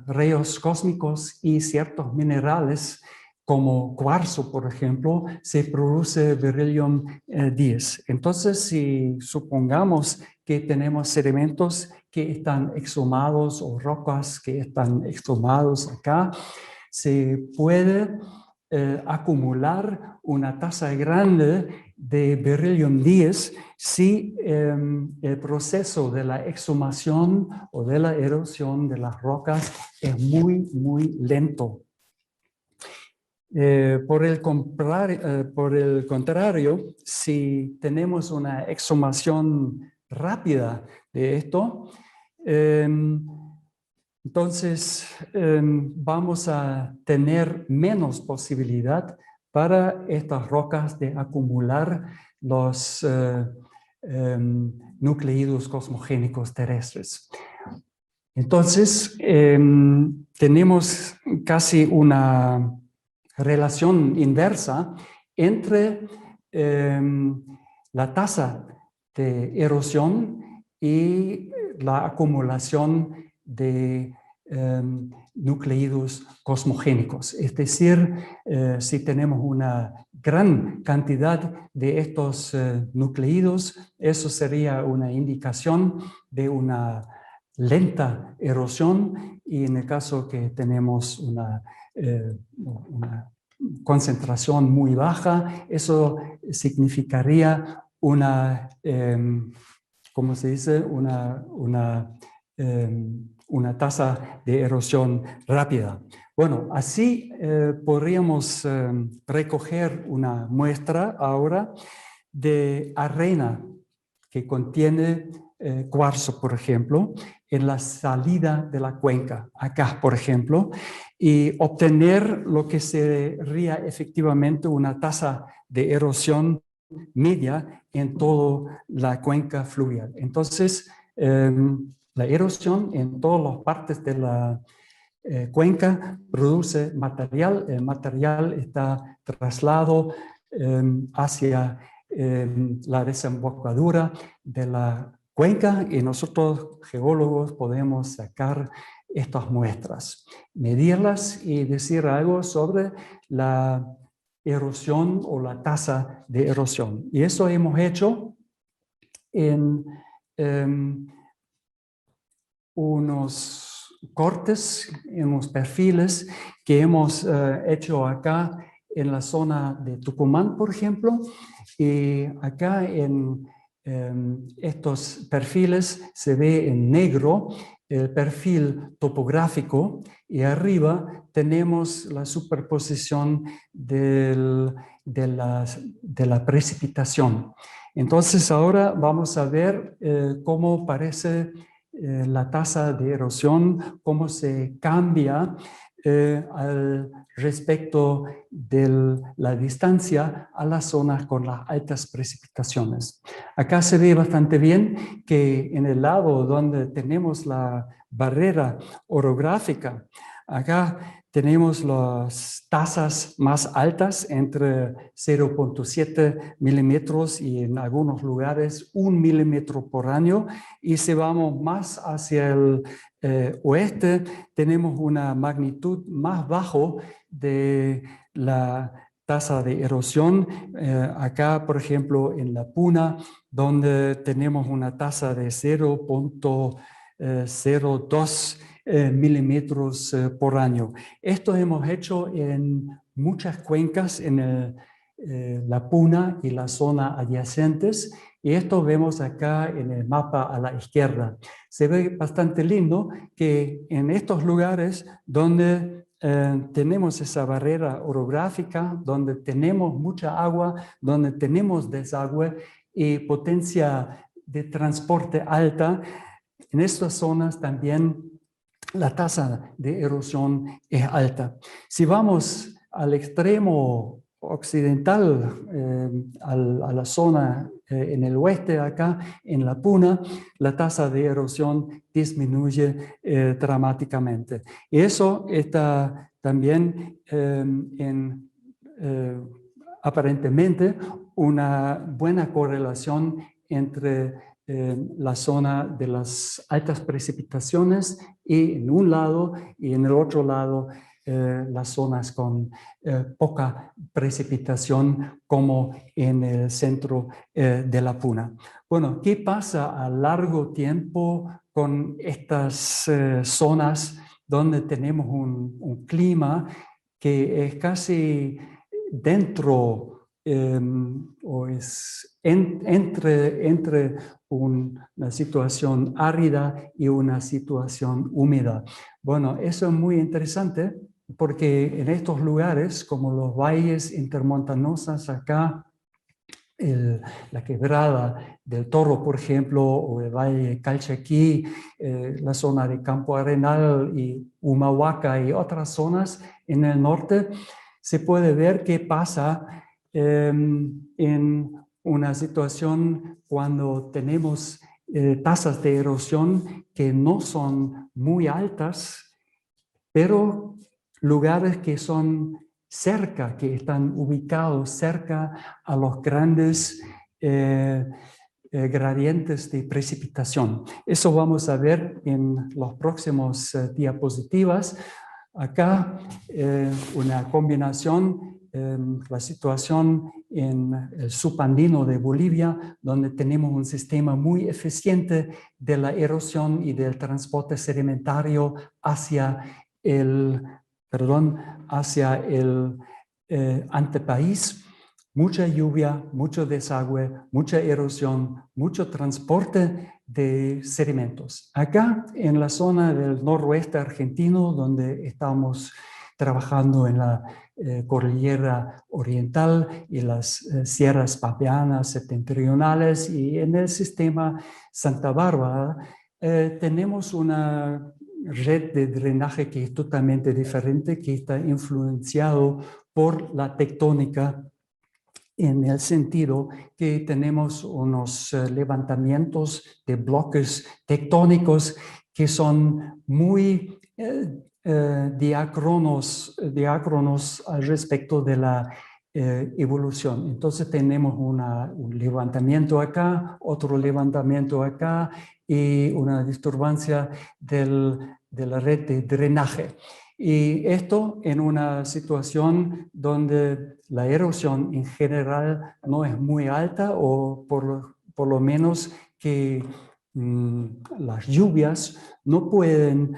rayos cósmicos y ciertos minerales, como cuarzo, por ejemplo, se produce beryllium-10. Entonces, si supongamos que tenemos sedimentos que están exhumados o rocas que están exhumados acá, se puede acumular una tasa grande de beryllium-10 si el proceso de la exhumación o de la erosión de las rocas es muy, muy lento. Por el contrario, si tenemos una exhumación rápida de esto, entonces vamos a tener menos posibilidad para estas rocas de acumular los nucleídos cosmogénicos terrestres. Entonces, tenemos casi una relación inversa entre la tasa de erosión y la acumulación de nucleidos cosmogénicos. Es decir, si tenemos una gran cantidad de estos nucleidos, eso sería una indicación de una lenta erosión, y en el caso que tenemos una concentración muy baja, eso significaría una, ¿cómo se dice? Una tasa de erosión rápida. Bueno, así podríamos recoger una muestra ahora de arena que contiene cuarzo, por ejemplo, en la salida de la cuenca, acá, por ejemplo, y obtener lo que sería efectivamente una tasa de erosión media en toda la cuenca fluvial. Entonces, la erosión en todas las partes de la cuenca produce material. El material está trasladado hacia la desembocadura de la cuenca, y nosotros geólogos podemos sacar estas muestras, medirlas y decir algo sobre la erosión o la tasa de erosión. Y eso hemos hecho en unos cortes, en unos perfiles que hemos hecho acá en la zona de Tucumán, por ejemplo, y acá en estos perfiles se ve en negro el perfil topográfico, y arriba tenemos la superposición de la precipitación. Entonces ahora vamos a ver cómo parece la tasa de erosión, cómo se cambia al respecto de la distancia a las zonas con las altas precipitaciones. Acá se ve bastante bien que en el lado donde tenemos la barrera orográfica, acá tenemos las tasas más altas, entre 0.7 milímetros y en algunos lugares 1 milímetro por año, y si vamos más hacia el oeste, tenemos una magnitud más bajo de la tasa de erosión. Acá, por ejemplo, en la Puna, donde tenemos una tasa de 0.02 milímetros por año. Esto hemos hecho en muchas cuencas en la Puna y la zona adyacentes, y esto vemos acá en el mapa a la izquierda. Se ve bastante lindo que en estos lugares donde tenemos esa barrera orográfica, donde tenemos mucha agua, donde tenemos desagüe y potencia de transporte alta, en estas zonas también la tasa de erosión es alta. Si vamos al extremo occidental, a la zona en el oeste, acá en la Puna, la tasa de erosión disminuye dramáticamente. Y eso está también aparentemente una buena correlación entre la zona de las altas precipitaciones y en un lado, y en el otro lado las zonas con poca precipitación, como en el centro de la Puna. Bueno, ¿qué pasa a largo tiempo con estas zonas donde tenemos un clima que es casi dentro o es entre una situación árida y una situación húmeda? Bueno, eso es muy interesante porque en estos lugares, como los valles intermontañosos acá, la quebrada del Toro, por ejemplo, o el valle Calchaquí, la zona de Campo Arenal y Humahuaca y otras zonas en el norte, se puede ver qué pasa en una situación cuando tenemos tasas de erosión que no son muy altas, pero lugares que son cerca, que están ubicados cerca a los grandes gradientes de precipitación. Eso vamos a ver en los próximos diapositivas. Acá una combinación, la situación en el subandino de Bolivia, donde tenemos un sistema muy eficiente de la erosión y del transporte sedimentario hacia el antepaís. Mucha lluvia, mucho desagüe, mucha erosión, mucho transporte de sedimentos. Acá en la zona del noroeste argentino, donde estamos trabajando en la cordillera oriental y las sierras pampeanas septentrionales y en el sistema Santa Bárbara, tenemos una red de drenaje que es totalmente diferente, que está influenciado por la tectónica, en el sentido que tenemos unos levantamientos de bloques tectónicos que son muy diácronos al respecto de la evolución. Entonces tenemos un levantamiento acá, otro levantamiento acá y una disturbancia de la red de drenaje. Y esto en una situación donde la erosión en general no es muy alta, o por lo menos que las lluvias no pueden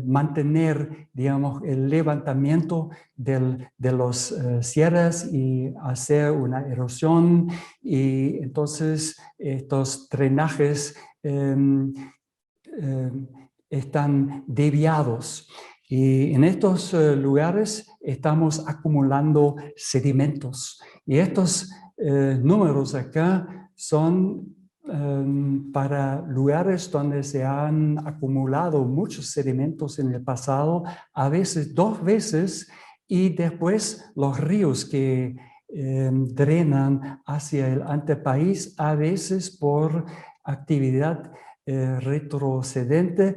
mantener, digamos, el levantamiento de los sierras y hacer una erosión, y entonces estos drenajes están desviados. Y en estos lugares estamos acumulando sedimentos. Y estos números acá son para lugares donde se han acumulado muchos sedimentos en el pasado, a veces 2 veces, y después los ríos que drenan hacia el antepaís, a veces por actividad retrocedente,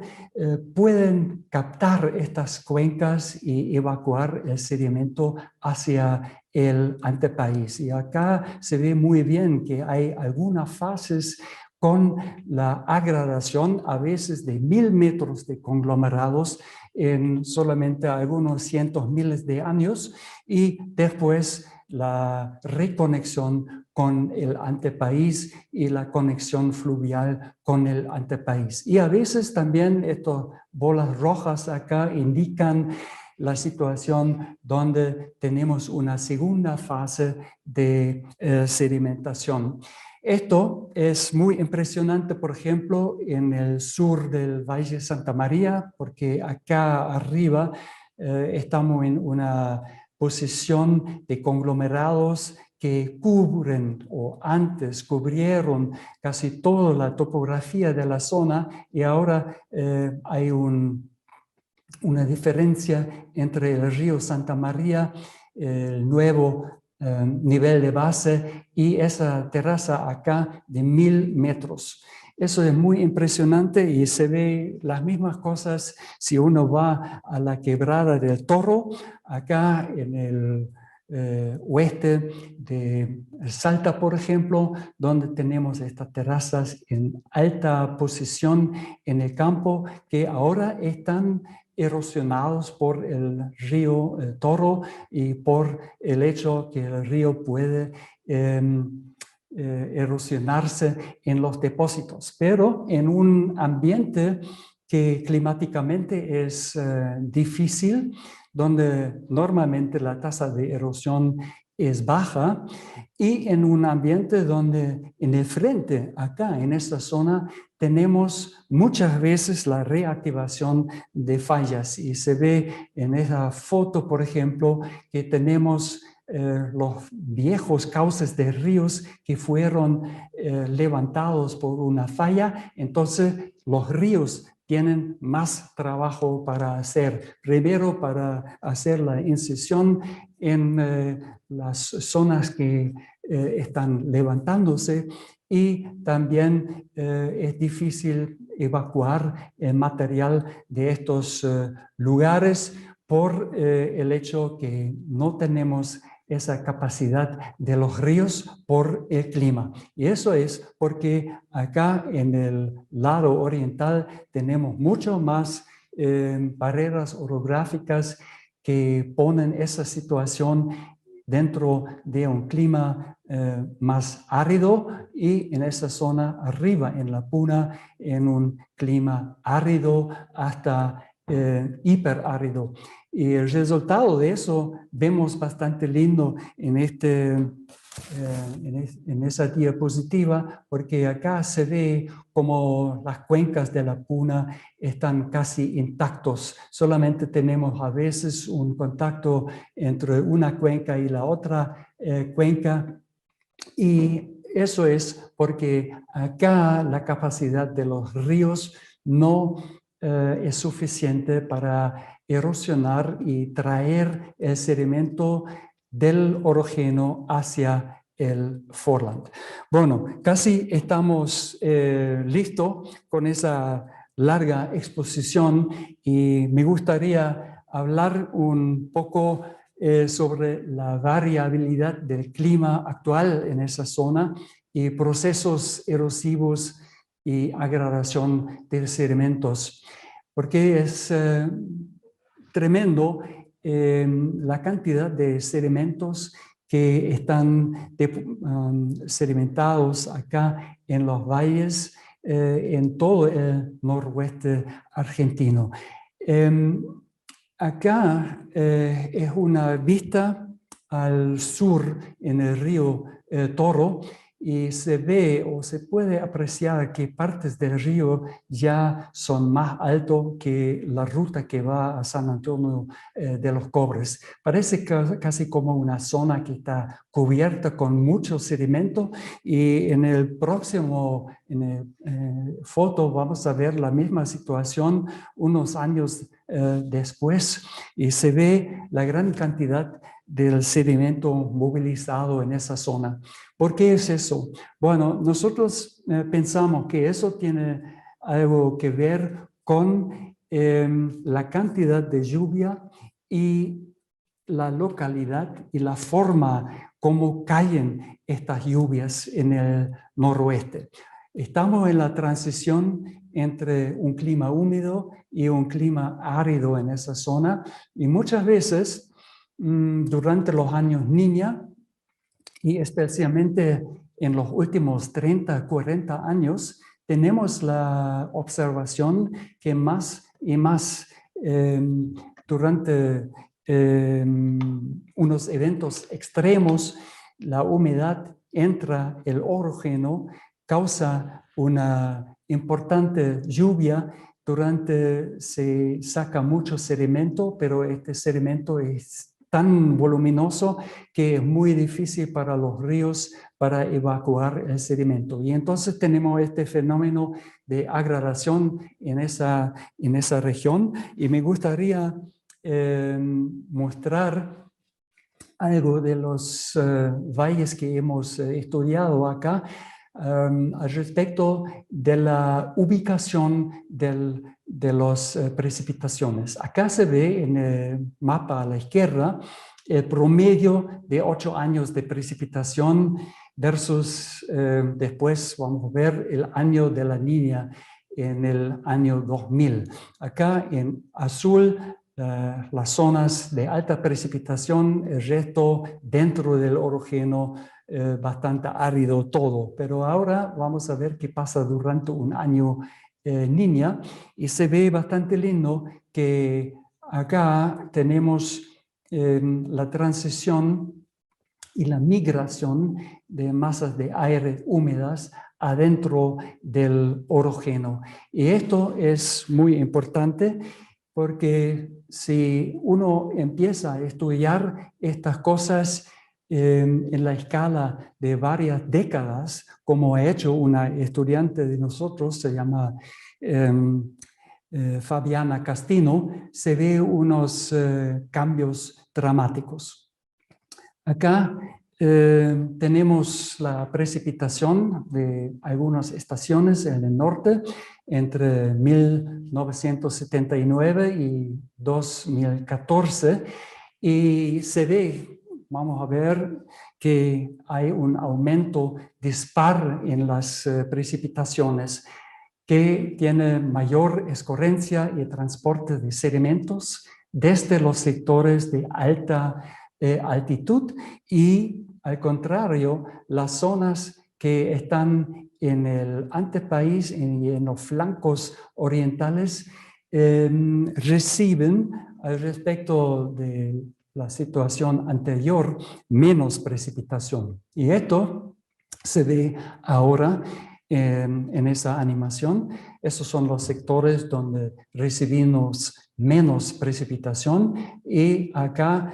pueden captar estas cuencas y evacuar el sedimento hacia el antepaís. Y acá se ve muy bien que hay algunas fases con la agradación, a veces de 1000 metros de conglomerados en solamente algunos cientos miles de años, y después la reconexión con el antepaís y la conexión fluvial con el antepaís. Y a veces también estas bolas rojas acá indican la situación donde tenemos una segunda fase de sedimentación. Esto es muy impresionante, por ejemplo, en el sur del Valle de Santa María, porque acá arriba estamos en una posición de conglomerados que cubren o antes cubrieron casi toda la topografía de la zona, y ahora hay una diferencia entre el río Santa María, el nuevo nivel de base, y esa terraza acá de 1000 metros. Eso es muy impresionante y se ve las mismas cosas si uno va a la quebrada del Toro, acá en el oeste de Salta, por ejemplo, donde tenemos estas terrazas en alta posición en el campo que ahora están erosionados por el río Toro y por el hecho que el río puede erosionarse en los depósitos, pero en un ambiente que climáticamente es difícil, donde normalmente la tasa de erosión es baja, y en un ambiente donde en el frente, acá en esta zona, tenemos muchas veces la reactivación de fallas, y se ve en esa foto, por ejemplo, que tenemos los viejos cauces de ríos que fueron levantados por una falla. Entonces los ríos tienen más trabajo para hacer. Primero, para hacer la incisión en las zonas que están levantándose, y también es difícil evacuar el material de estos lugares por el hecho que no tenemos esa capacidad de los ríos por el clima. Y eso es porque acá en el lado oriental tenemos mucho más barreras orográficas que ponen esa situación dentro de un clima más árido, y en esa zona arriba en la Puna en un clima árido hasta hiperárido. Y el resultado de eso vemos bastante lindo en, en esa diapositiva, porque acá se ve como las cuencas de la Puna están casi intactos. Solamente tenemos a veces un contacto entre una cuenca y la otra cuenca, y eso es porque acá la capacidad de los ríos no es suficiente para erosionar y traer el sedimento del orogeno hacia el foreland. Bueno, casi estamos listos con esa larga exposición, y me gustaría hablar un poco sobre la variabilidad del clima actual en esa zona y procesos erosivos y agradación de sedimentos, porque es tremendo la cantidad de sedimentos que están sedimentados acá en los valles, en todo el noroeste argentino. Acá es una vista al sur en el río Toro, y se ve o se puede apreciar que partes del río ya son más altos que la ruta que va a San Antonio de los Cobres. Parece casi como una zona que está cubierta con mucho sedimento, y en el próximo foto vamos a ver la misma situación unos años después, y se ve la gran cantidad del sedimento movilizado en esa zona. ¿Por qué es eso? Bueno, nosotros pensamos que eso tiene algo que ver con la cantidad de lluvia y la localidad y la forma como caen estas lluvias en el noroeste. Estamos en la transición entre un clima húmedo y un clima árido en esa zona, y muchas veces durante los años Niña, y especialmente en los últimos 30, 40 años, tenemos la observación que más y más durante unos eventos extremos, la humedad entra el orógeno, causa una importante lluvia. Se saca mucho sedimento, pero este sedimento es tan voluminoso que es muy difícil para los ríos para evacuar el sedimento. Y entonces tenemos este fenómeno de agradación en esa región, y me gustaría mostrar algo de los valles que hemos estudiado acá al respecto de la ubicación de las precipitaciones. Acá se ve en el mapa a la izquierda el promedio de 8 años de precipitación versus después vamos a ver el año de la Niña en el año 2000. Acá en azul las zonas de alta precipitación, el resto dentro del orogeno, bastante árido todo. Pero ahora vamos a ver qué pasa durante un año Niña, y se ve bastante lindo que acá tenemos la transición y la migración de masas de aire húmedas adentro del orogeno. Y esto es muy importante, porque si uno empieza a estudiar estas cosas en la escala de varias décadas, como ha hecho una estudiante de nosotros, se llama Fabiana Castino, se ve unos cambios dramáticos. Acá tenemos la precipitación de algunas estaciones en el norte entre 1979 y 2014 y se ve, vamos a ver, que hay un aumento dispar en las precipitaciones que tiene mayor escorrencia y transporte de sedimentos desde los sectores de alta altitud y al contrario, las zonas que están en el antepaís y en los flancos orientales reciben al respecto de la situación anterior menos precipitación. Y esto se ve ahora en esa animación. Esos son los sectores donde recibimos menos precipitación y acá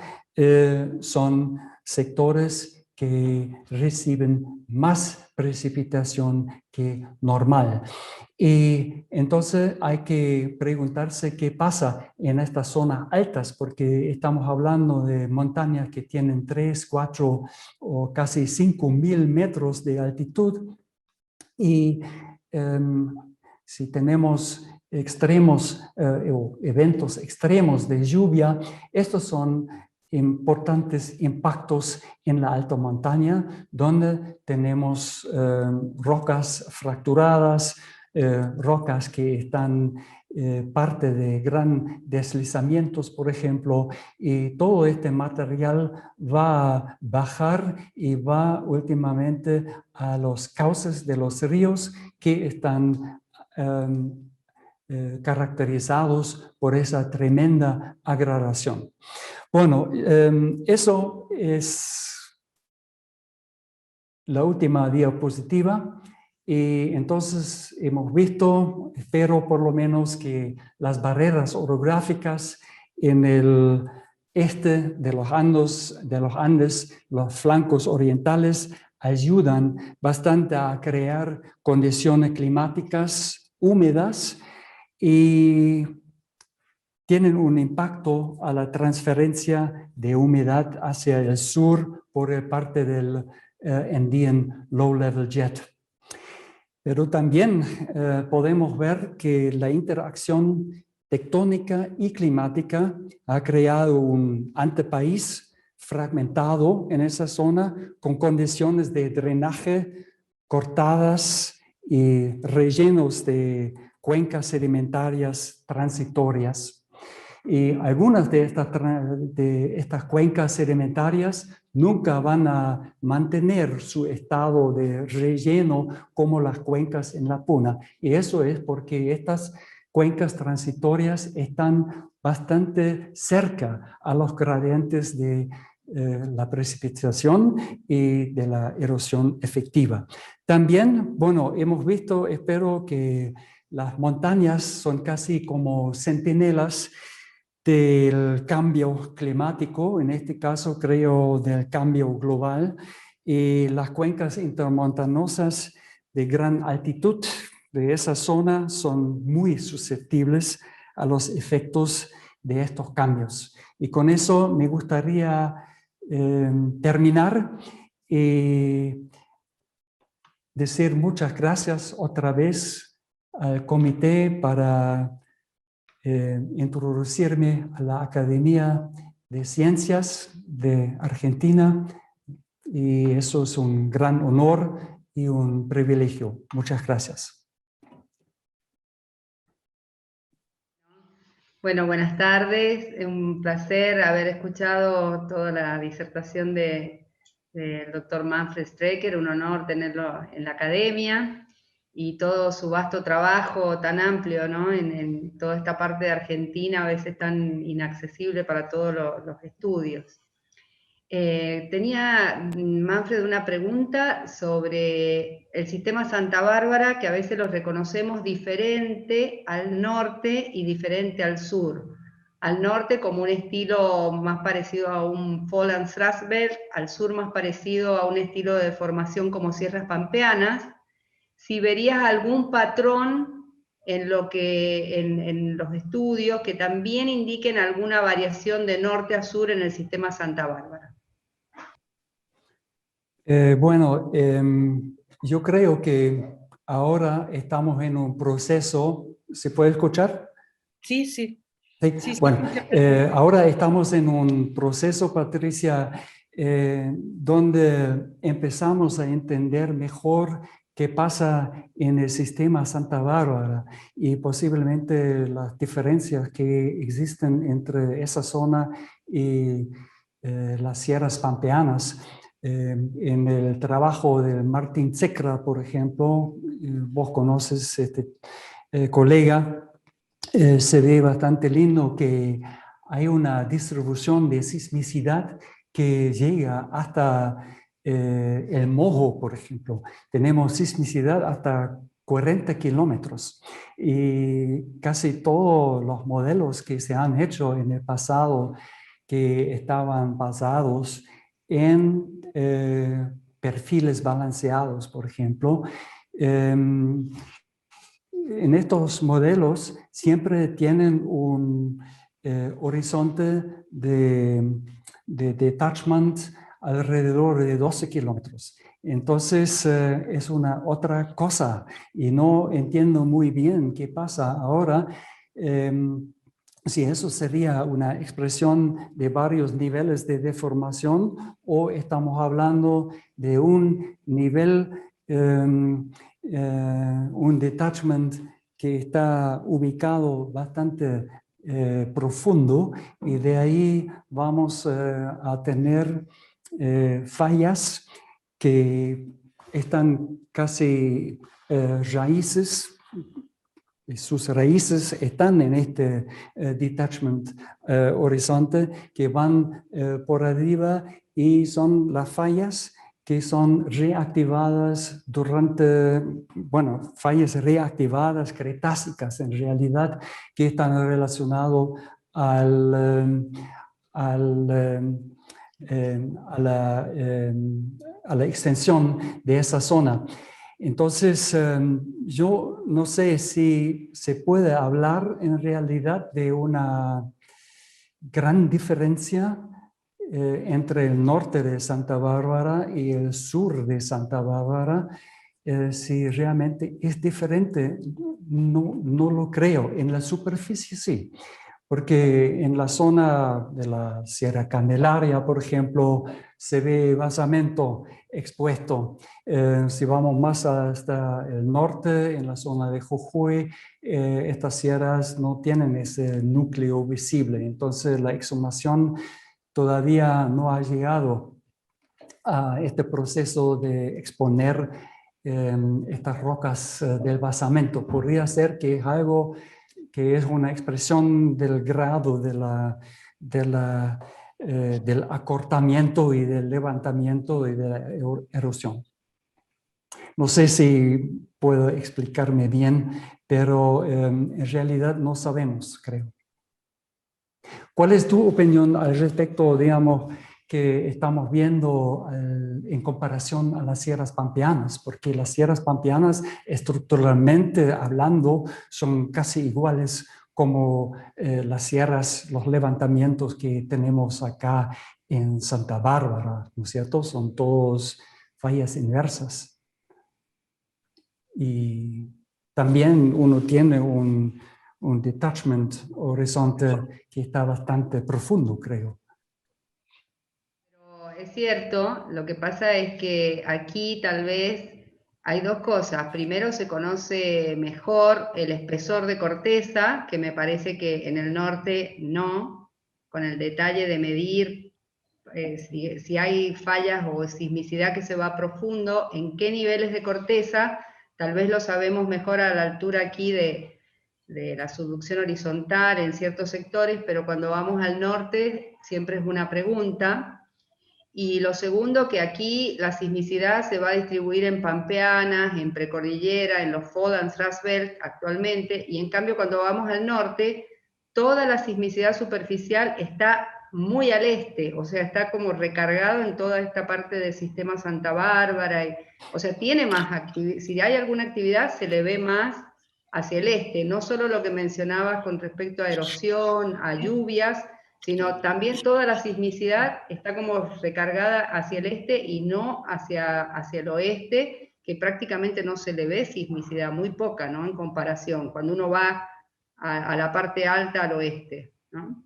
son sectores que reciben más precipitación que normal. Y entonces hay que preguntarse qué pasa en estas zonas altas, porque estamos hablando de montañas que tienen 3, 4 o casi 5.000 metros de altitud. Y si tenemos extremos o eventos extremos de lluvia, estos son importantes impactos en la alta montaña, donde tenemos rocas fracturadas, rocas que están parte de gran deslizamientos, por ejemplo, y todo este material va a bajar y va últimamente a los cauces de los ríos que están caracterizados por esa tremenda agradación. Bueno, eso es la última diapositiva. Y entonces hemos visto, espero por lo menos, que las barreras orográficas en el este de los Andes, los flancos orientales, ayudan bastante a crear condiciones climáticas húmedas y tienen un impacto a la transferencia de humedad hacia el sur por parte del Andean Low Level Jet. Pero también podemos ver que la interacción tectónica y climática ha creado un antepaís fragmentado en esa zona con condiciones de drenaje cortadas y rellenos de cuencas sedimentarias transitorias. Y algunas de estas cuencas sedimentarias nunca van a mantener su estado de relleno como las cuencas en la Puna. Y eso es porque estas cuencas transitorias están bastante cerca a los gradientes de la precipitación y de la erosión efectiva. También, bueno, hemos visto, espero que las montañas son casi como centinelas del cambio climático, en este caso creo del cambio global, y las cuencas intermontañosas de gran altitud de esa zona son muy susceptibles a los efectos de estos cambios. Y con eso me gustaría terminar y decir muchas gracias otra vez al comité para introducirme a la Academia de Ciencias de Argentina y eso es un gran honor y un privilegio. Muchas gracias. Bueno, buenas tardes. Es un placer haber escuchado toda la disertación del doctor Manfred Strecker, un honor tenerlo en la academia y todo su vasto trabajo tan amplio, ¿no? en toda esta parte de Argentina, a veces tan inaccesible para todos los estudios. Tenía Manfred una pregunta sobre el sistema Santa Bárbara, que a veces lo reconocemos diferente al norte y diferente al sur. Al norte como un estilo más parecido a un Fall Strasberg, al sur más parecido a un estilo de formación como sierras pampeanas. Si verías algún patrón en los estudios que también indiquen alguna variación de norte a sur en el sistema Santa Bárbara. Bueno, yo creo que ahora estamos en un proceso, ¿se puede escuchar? Sí, sí, Sí. sí, se Bueno, escucha perfecto. ahora estamos en un proceso, Patricia, donde empezamos a entender mejor qué pasa en el sistema Santa Bárbara y posiblemente las diferencias que existen entre esa zona y las sierras pampeanas. En el trabajo de Martín Zecra, por ejemplo, vos conoces este colega, se ve bastante lindo que hay una distribución de sismicidad que llega hasta el Mojo, por ejemplo. Tenemos sismicidad hasta 40 kilómetros y casi todos los modelos que se han hecho en el pasado que estaban basados en perfiles balanceados, por ejemplo, en estos modelos siempre tienen un horizonte de detachment alrededor de 12 kilómetros. Entonces es una otra cosa y no entiendo muy bien qué pasa ahora. Si eso sería una expresión de varios niveles de deformación o estamos hablando de un nivel un detachment que está ubicado bastante profundo y de ahí vamos a tener fallas que están casi raíces, sus raíces están en este detachment horizonte que van por arriba y son las fallas que son reactivadas durante, bueno, fallas reactivadas cretácicas en realidad, que están relacionadas a la extensión de esa zona. Entonces, yo no sé si se puede hablar en realidad de una gran diferencia entre el norte de Santa Bárbara y el sur de Santa Bárbara. Si realmente es diferente, no lo creo. En la superficie sí, porque en la zona de la Sierra Candelaria, por ejemplo, se ve basamento expuesto. Si vamos más hasta el norte, en la zona de Jujuy, estas sierras no tienen ese núcleo visible. Entonces la exhumación todavía no ha llegado a este proceso de exponer estas rocas del basamento. Podría ser que es algo que es una expresión del grado del acortamiento y del levantamiento y de la erosión. No sé si puedo explicarme bien, pero en realidad no sabemos, creo. ¿Cuál es tu opinión al respecto, digamos, que estamos viendo en comparación a las sierras pampeanas? Porque las sierras pampeanas, estructuralmente hablando, son casi iguales como las sierras, los levantamientos que tenemos acá en Santa Bárbara, ¿no es cierto? Son todos fallas inversas. Y también uno tiene un detachment horizonte que está bastante profundo, creo. Pero es cierto, lo que pasa es que aquí tal vez hay dos cosas. Primero, se conoce mejor el espesor de corteza, que me parece que en el norte no, con el detalle de medir si hay fallas o sismicidad que se va profundo, en qué niveles de corteza, tal vez lo sabemos mejor a la altura aquí de la subducción horizontal en ciertos sectores, pero cuando vamos al norte siempre es una pregunta. Y lo segundo, que aquí la sismicidad se va a distribuir en pampeanas, en precordillera, en los Fodan Belt actualmente, y en cambio cuando vamos al norte, toda la sismicidad superficial está muy al este, o sea, está como recargado en toda esta parte del sistema Santa Bárbara, o sea, tiene más actividad, si hay alguna actividad se le ve más hacia el este, no solo lo que mencionabas con respecto a erosión, a lluvias, sino también toda la sismicidad está como recargada hacia el este y no hacia el oeste, que prácticamente no se le ve sismicidad, muy poca, ¿no? En comparación, cuando uno va a la parte alta al oeste, ¿no?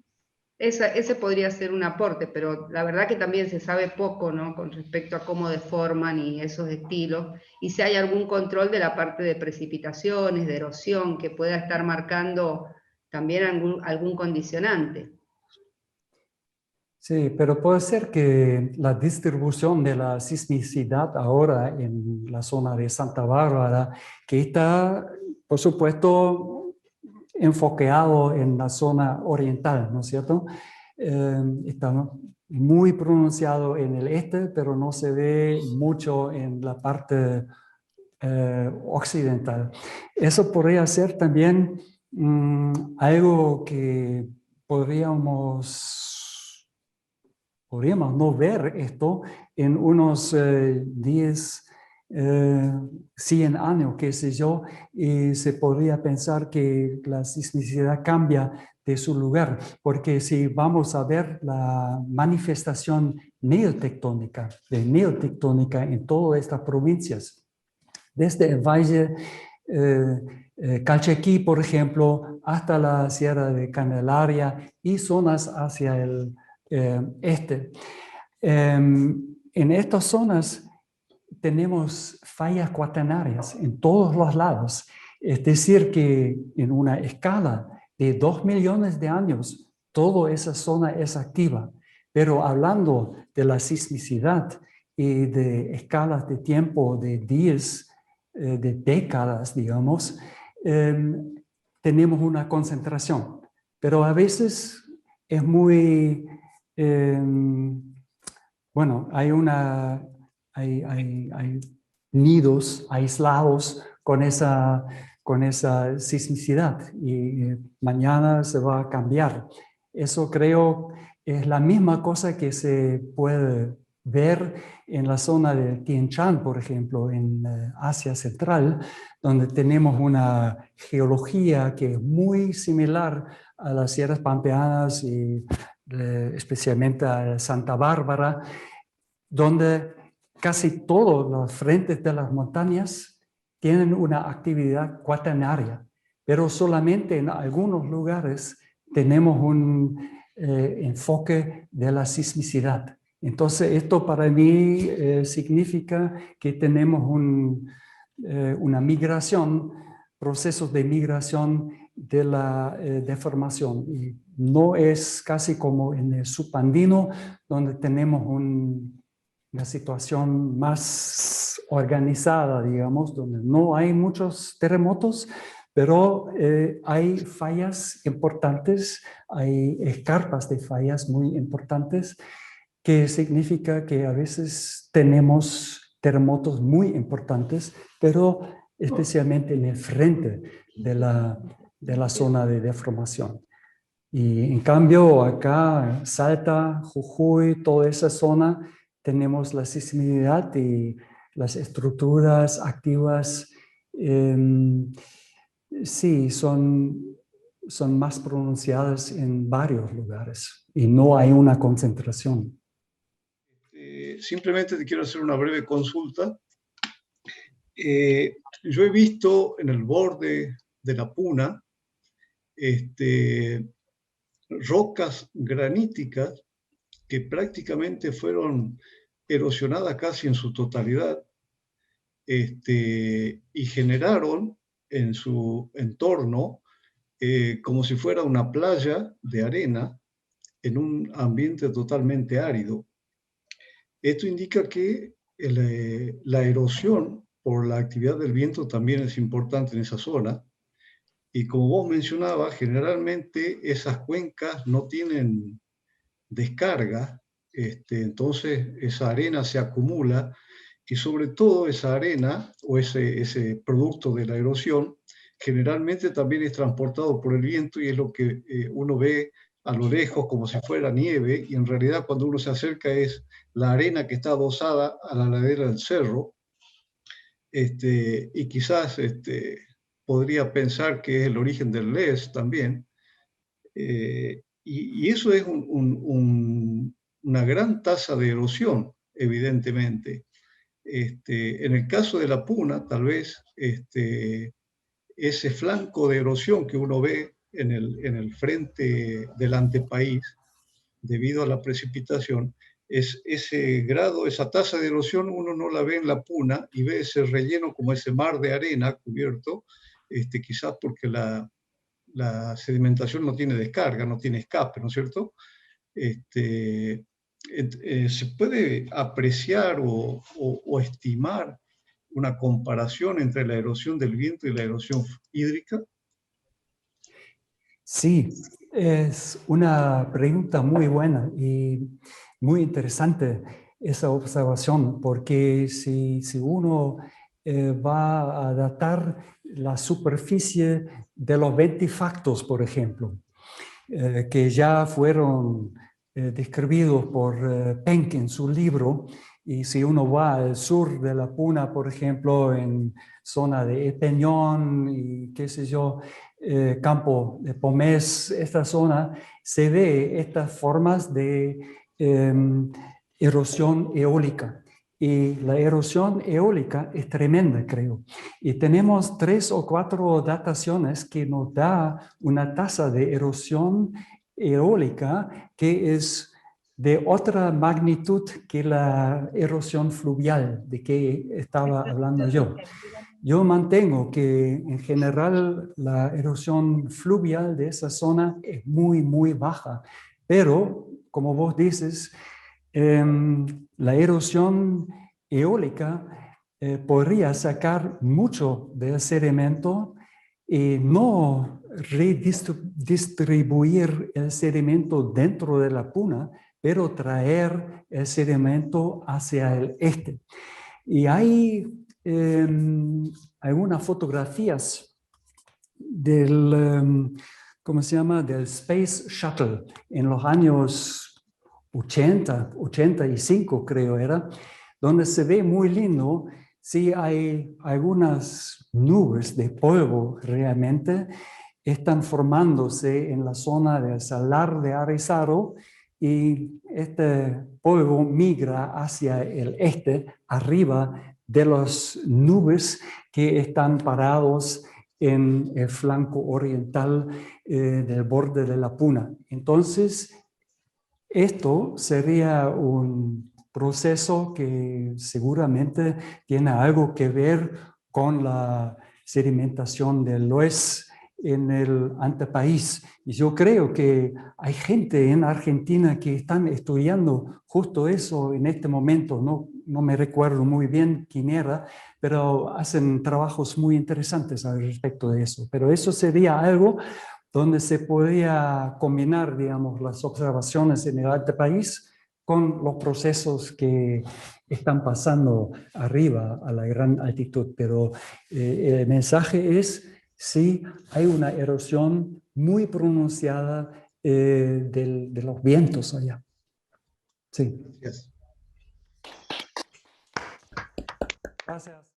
Ese podría ser un aporte, pero la verdad que también se sabe poco, ¿no? Con respecto a cómo deforman y esos estilos, y si hay algún control de la parte de precipitaciones, de erosión, que pueda estar marcando también algún condicionante. Sí, pero puede ser que la distribución de la sismicidad ahora en la zona de Santa Bárbara, que está, por supuesto, enfocado en la zona oriental, ¿no es cierto? Está muy pronunciado en el este, pero no se ve mucho en la parte occidental. Eso podría ser también algo que podríamos no ver esto en unos 10, 100 años, qué sé yo, y se podría pensar que la sismicidad cambia de su lugar, porque si vamos a ver la manifestación neotectónica en todas estas provincias, desde el Valle Calchaquí, por ejemplo, hasta la Sierra de Candelaria y zonas hacia el este. En estas zonas tenemos fallas cuaternarias en todos los lados. Es decir, que en una escala de 2 millones de años, toda esa zona es activa. Pero hablando de la sismicidad y de escalas de tiempo de días, de décadas, digamos, tenemos una concentración. Pero a veces es muy, bueno, hay nidos aislados con esa sismicidad y mañana se va a cambiar. Eso creo es la misma cosa que se puede ver en la zona de Tien Shan, por ejemplo, en Asia Central, donde tenemos una geología que es muy similar a las sierras pampeanas y especialmente a Santa Bárbara, donde casi todos los frentes de las montañas tienen una actividad cuaternaria, pero solamente en algunos lugares tenemos un enfoque de la sismicidad. Entonces, esto para mí significa que tenemos una migración, procesos de migración de la deformación. Y no es casi como en el subandino, donde tenemos una situación más organizada, digamos, donde no hay muchos terremotos, pero hay fallas importantes, hay escarpas de fallas muy importantes, que significa que a veces tenemos terremotos muy importantes, pero especialmente en el frente de la zona de deformación. Y en cambio acá, Salta, Jujuy, toda esa zona, tenemos la sismicidad y las estructuras activas, sí, son más pronunciadas en varios lugares y no hay una concentración. Simplemente te quiero hacer una breve consulta. Yo he visto en el borde de la Puna rocas graníticas que prácticamente fueron erosionadas casi en su totalidad y generaron en su entorno como si fuera una playa de arena en un ambiente totalmente árido. Esto indica que la erosión por la actividad del viento también es importante en esa zona. Y como vos mencionabas, generalmente esas cuencas no tienen descarga, entonces esa arena se acumula y sobre todo esa arena o ese producto de la erosión generalmente también es transportado por el viento y es lo que uno ve a lo lejos como si fuera nieve y en realidad cuando uno se acerca es la arena que está adosada a la ladera del cerro y quizás podría pensar que es el origen del LES también. y eso es una gran tasa de erosión, evidentemente. En el caso de la Puna, tal vez ese flanco de erosión que uno ve en el frente del antepaís, debido a la precipitación, ese grado, esa tasa de erosión uno no la ve en la Puna y ve ese relleno como ese mar de arena cubierto, quizás porque la sedimentación no tiene descarga, no tiene escape, ¿no es cierto? ¿Se puede apreciar o estimar una comparación entre la erosión del viento y la erosión hídrica? Sí, es una pregunta muy buena y muy interesante esa observación, porque si uno va a datar la superficie de los ventifactos, por ejemplo, que ya fueron descritos por Penck en su libro, y si uno va al sur de la Puna, por ejemplo, en zona de Peñón y qué sé yo, Campo de Pomés, esta zona, se ve estas formas de erosión eólica. Y la erosión eólica es tremenda, creo. Y tenemos 3 o 4 dataciones que nos da una tasa de erosión eólica que es de otra magnitud que la erosión fluvial de que estaba hablando yo. Yo mantengo que en general la erosión fluvial de esa zona es muy, muy baja, pero como vos dices, la erosión eólica podría sacar mucho del sedimento y no redistribuir el sedimento dentro de la Puna, pero traer el sedimento hacia el este. Y hay algunas fotografías del, ¿cómo se llama? Del Space Shuttle en los años 85 creo era, donde se ve muy lindo. Sí hay algunas nubes de polvo realmente, están formándose en la zona del Salar de Arizaro y este polvo migra hacia el este, arriba de las nubes que están parados en el flanco oriental del borde de la Puna. Entonces, esto sería un proceso que seguramente tiene algo que ver con la sedimentación del loess en el antepaís. Y yo creo que hay gente en Argentina que están estudiando justo eso en este momento. No me recuerdo muy bien quién era, pero hacen trabajos muy interesantes al respecto de eso. Pero eso sería algo donde se podía combinar, digamos, las observaciones en el antepaís con los procesos que están pasando arriba a la gran altitud. Pero el mensaje es, sí, hay una erosión muy pronunciada de los vientos allá. Sí. Yes. Gracias.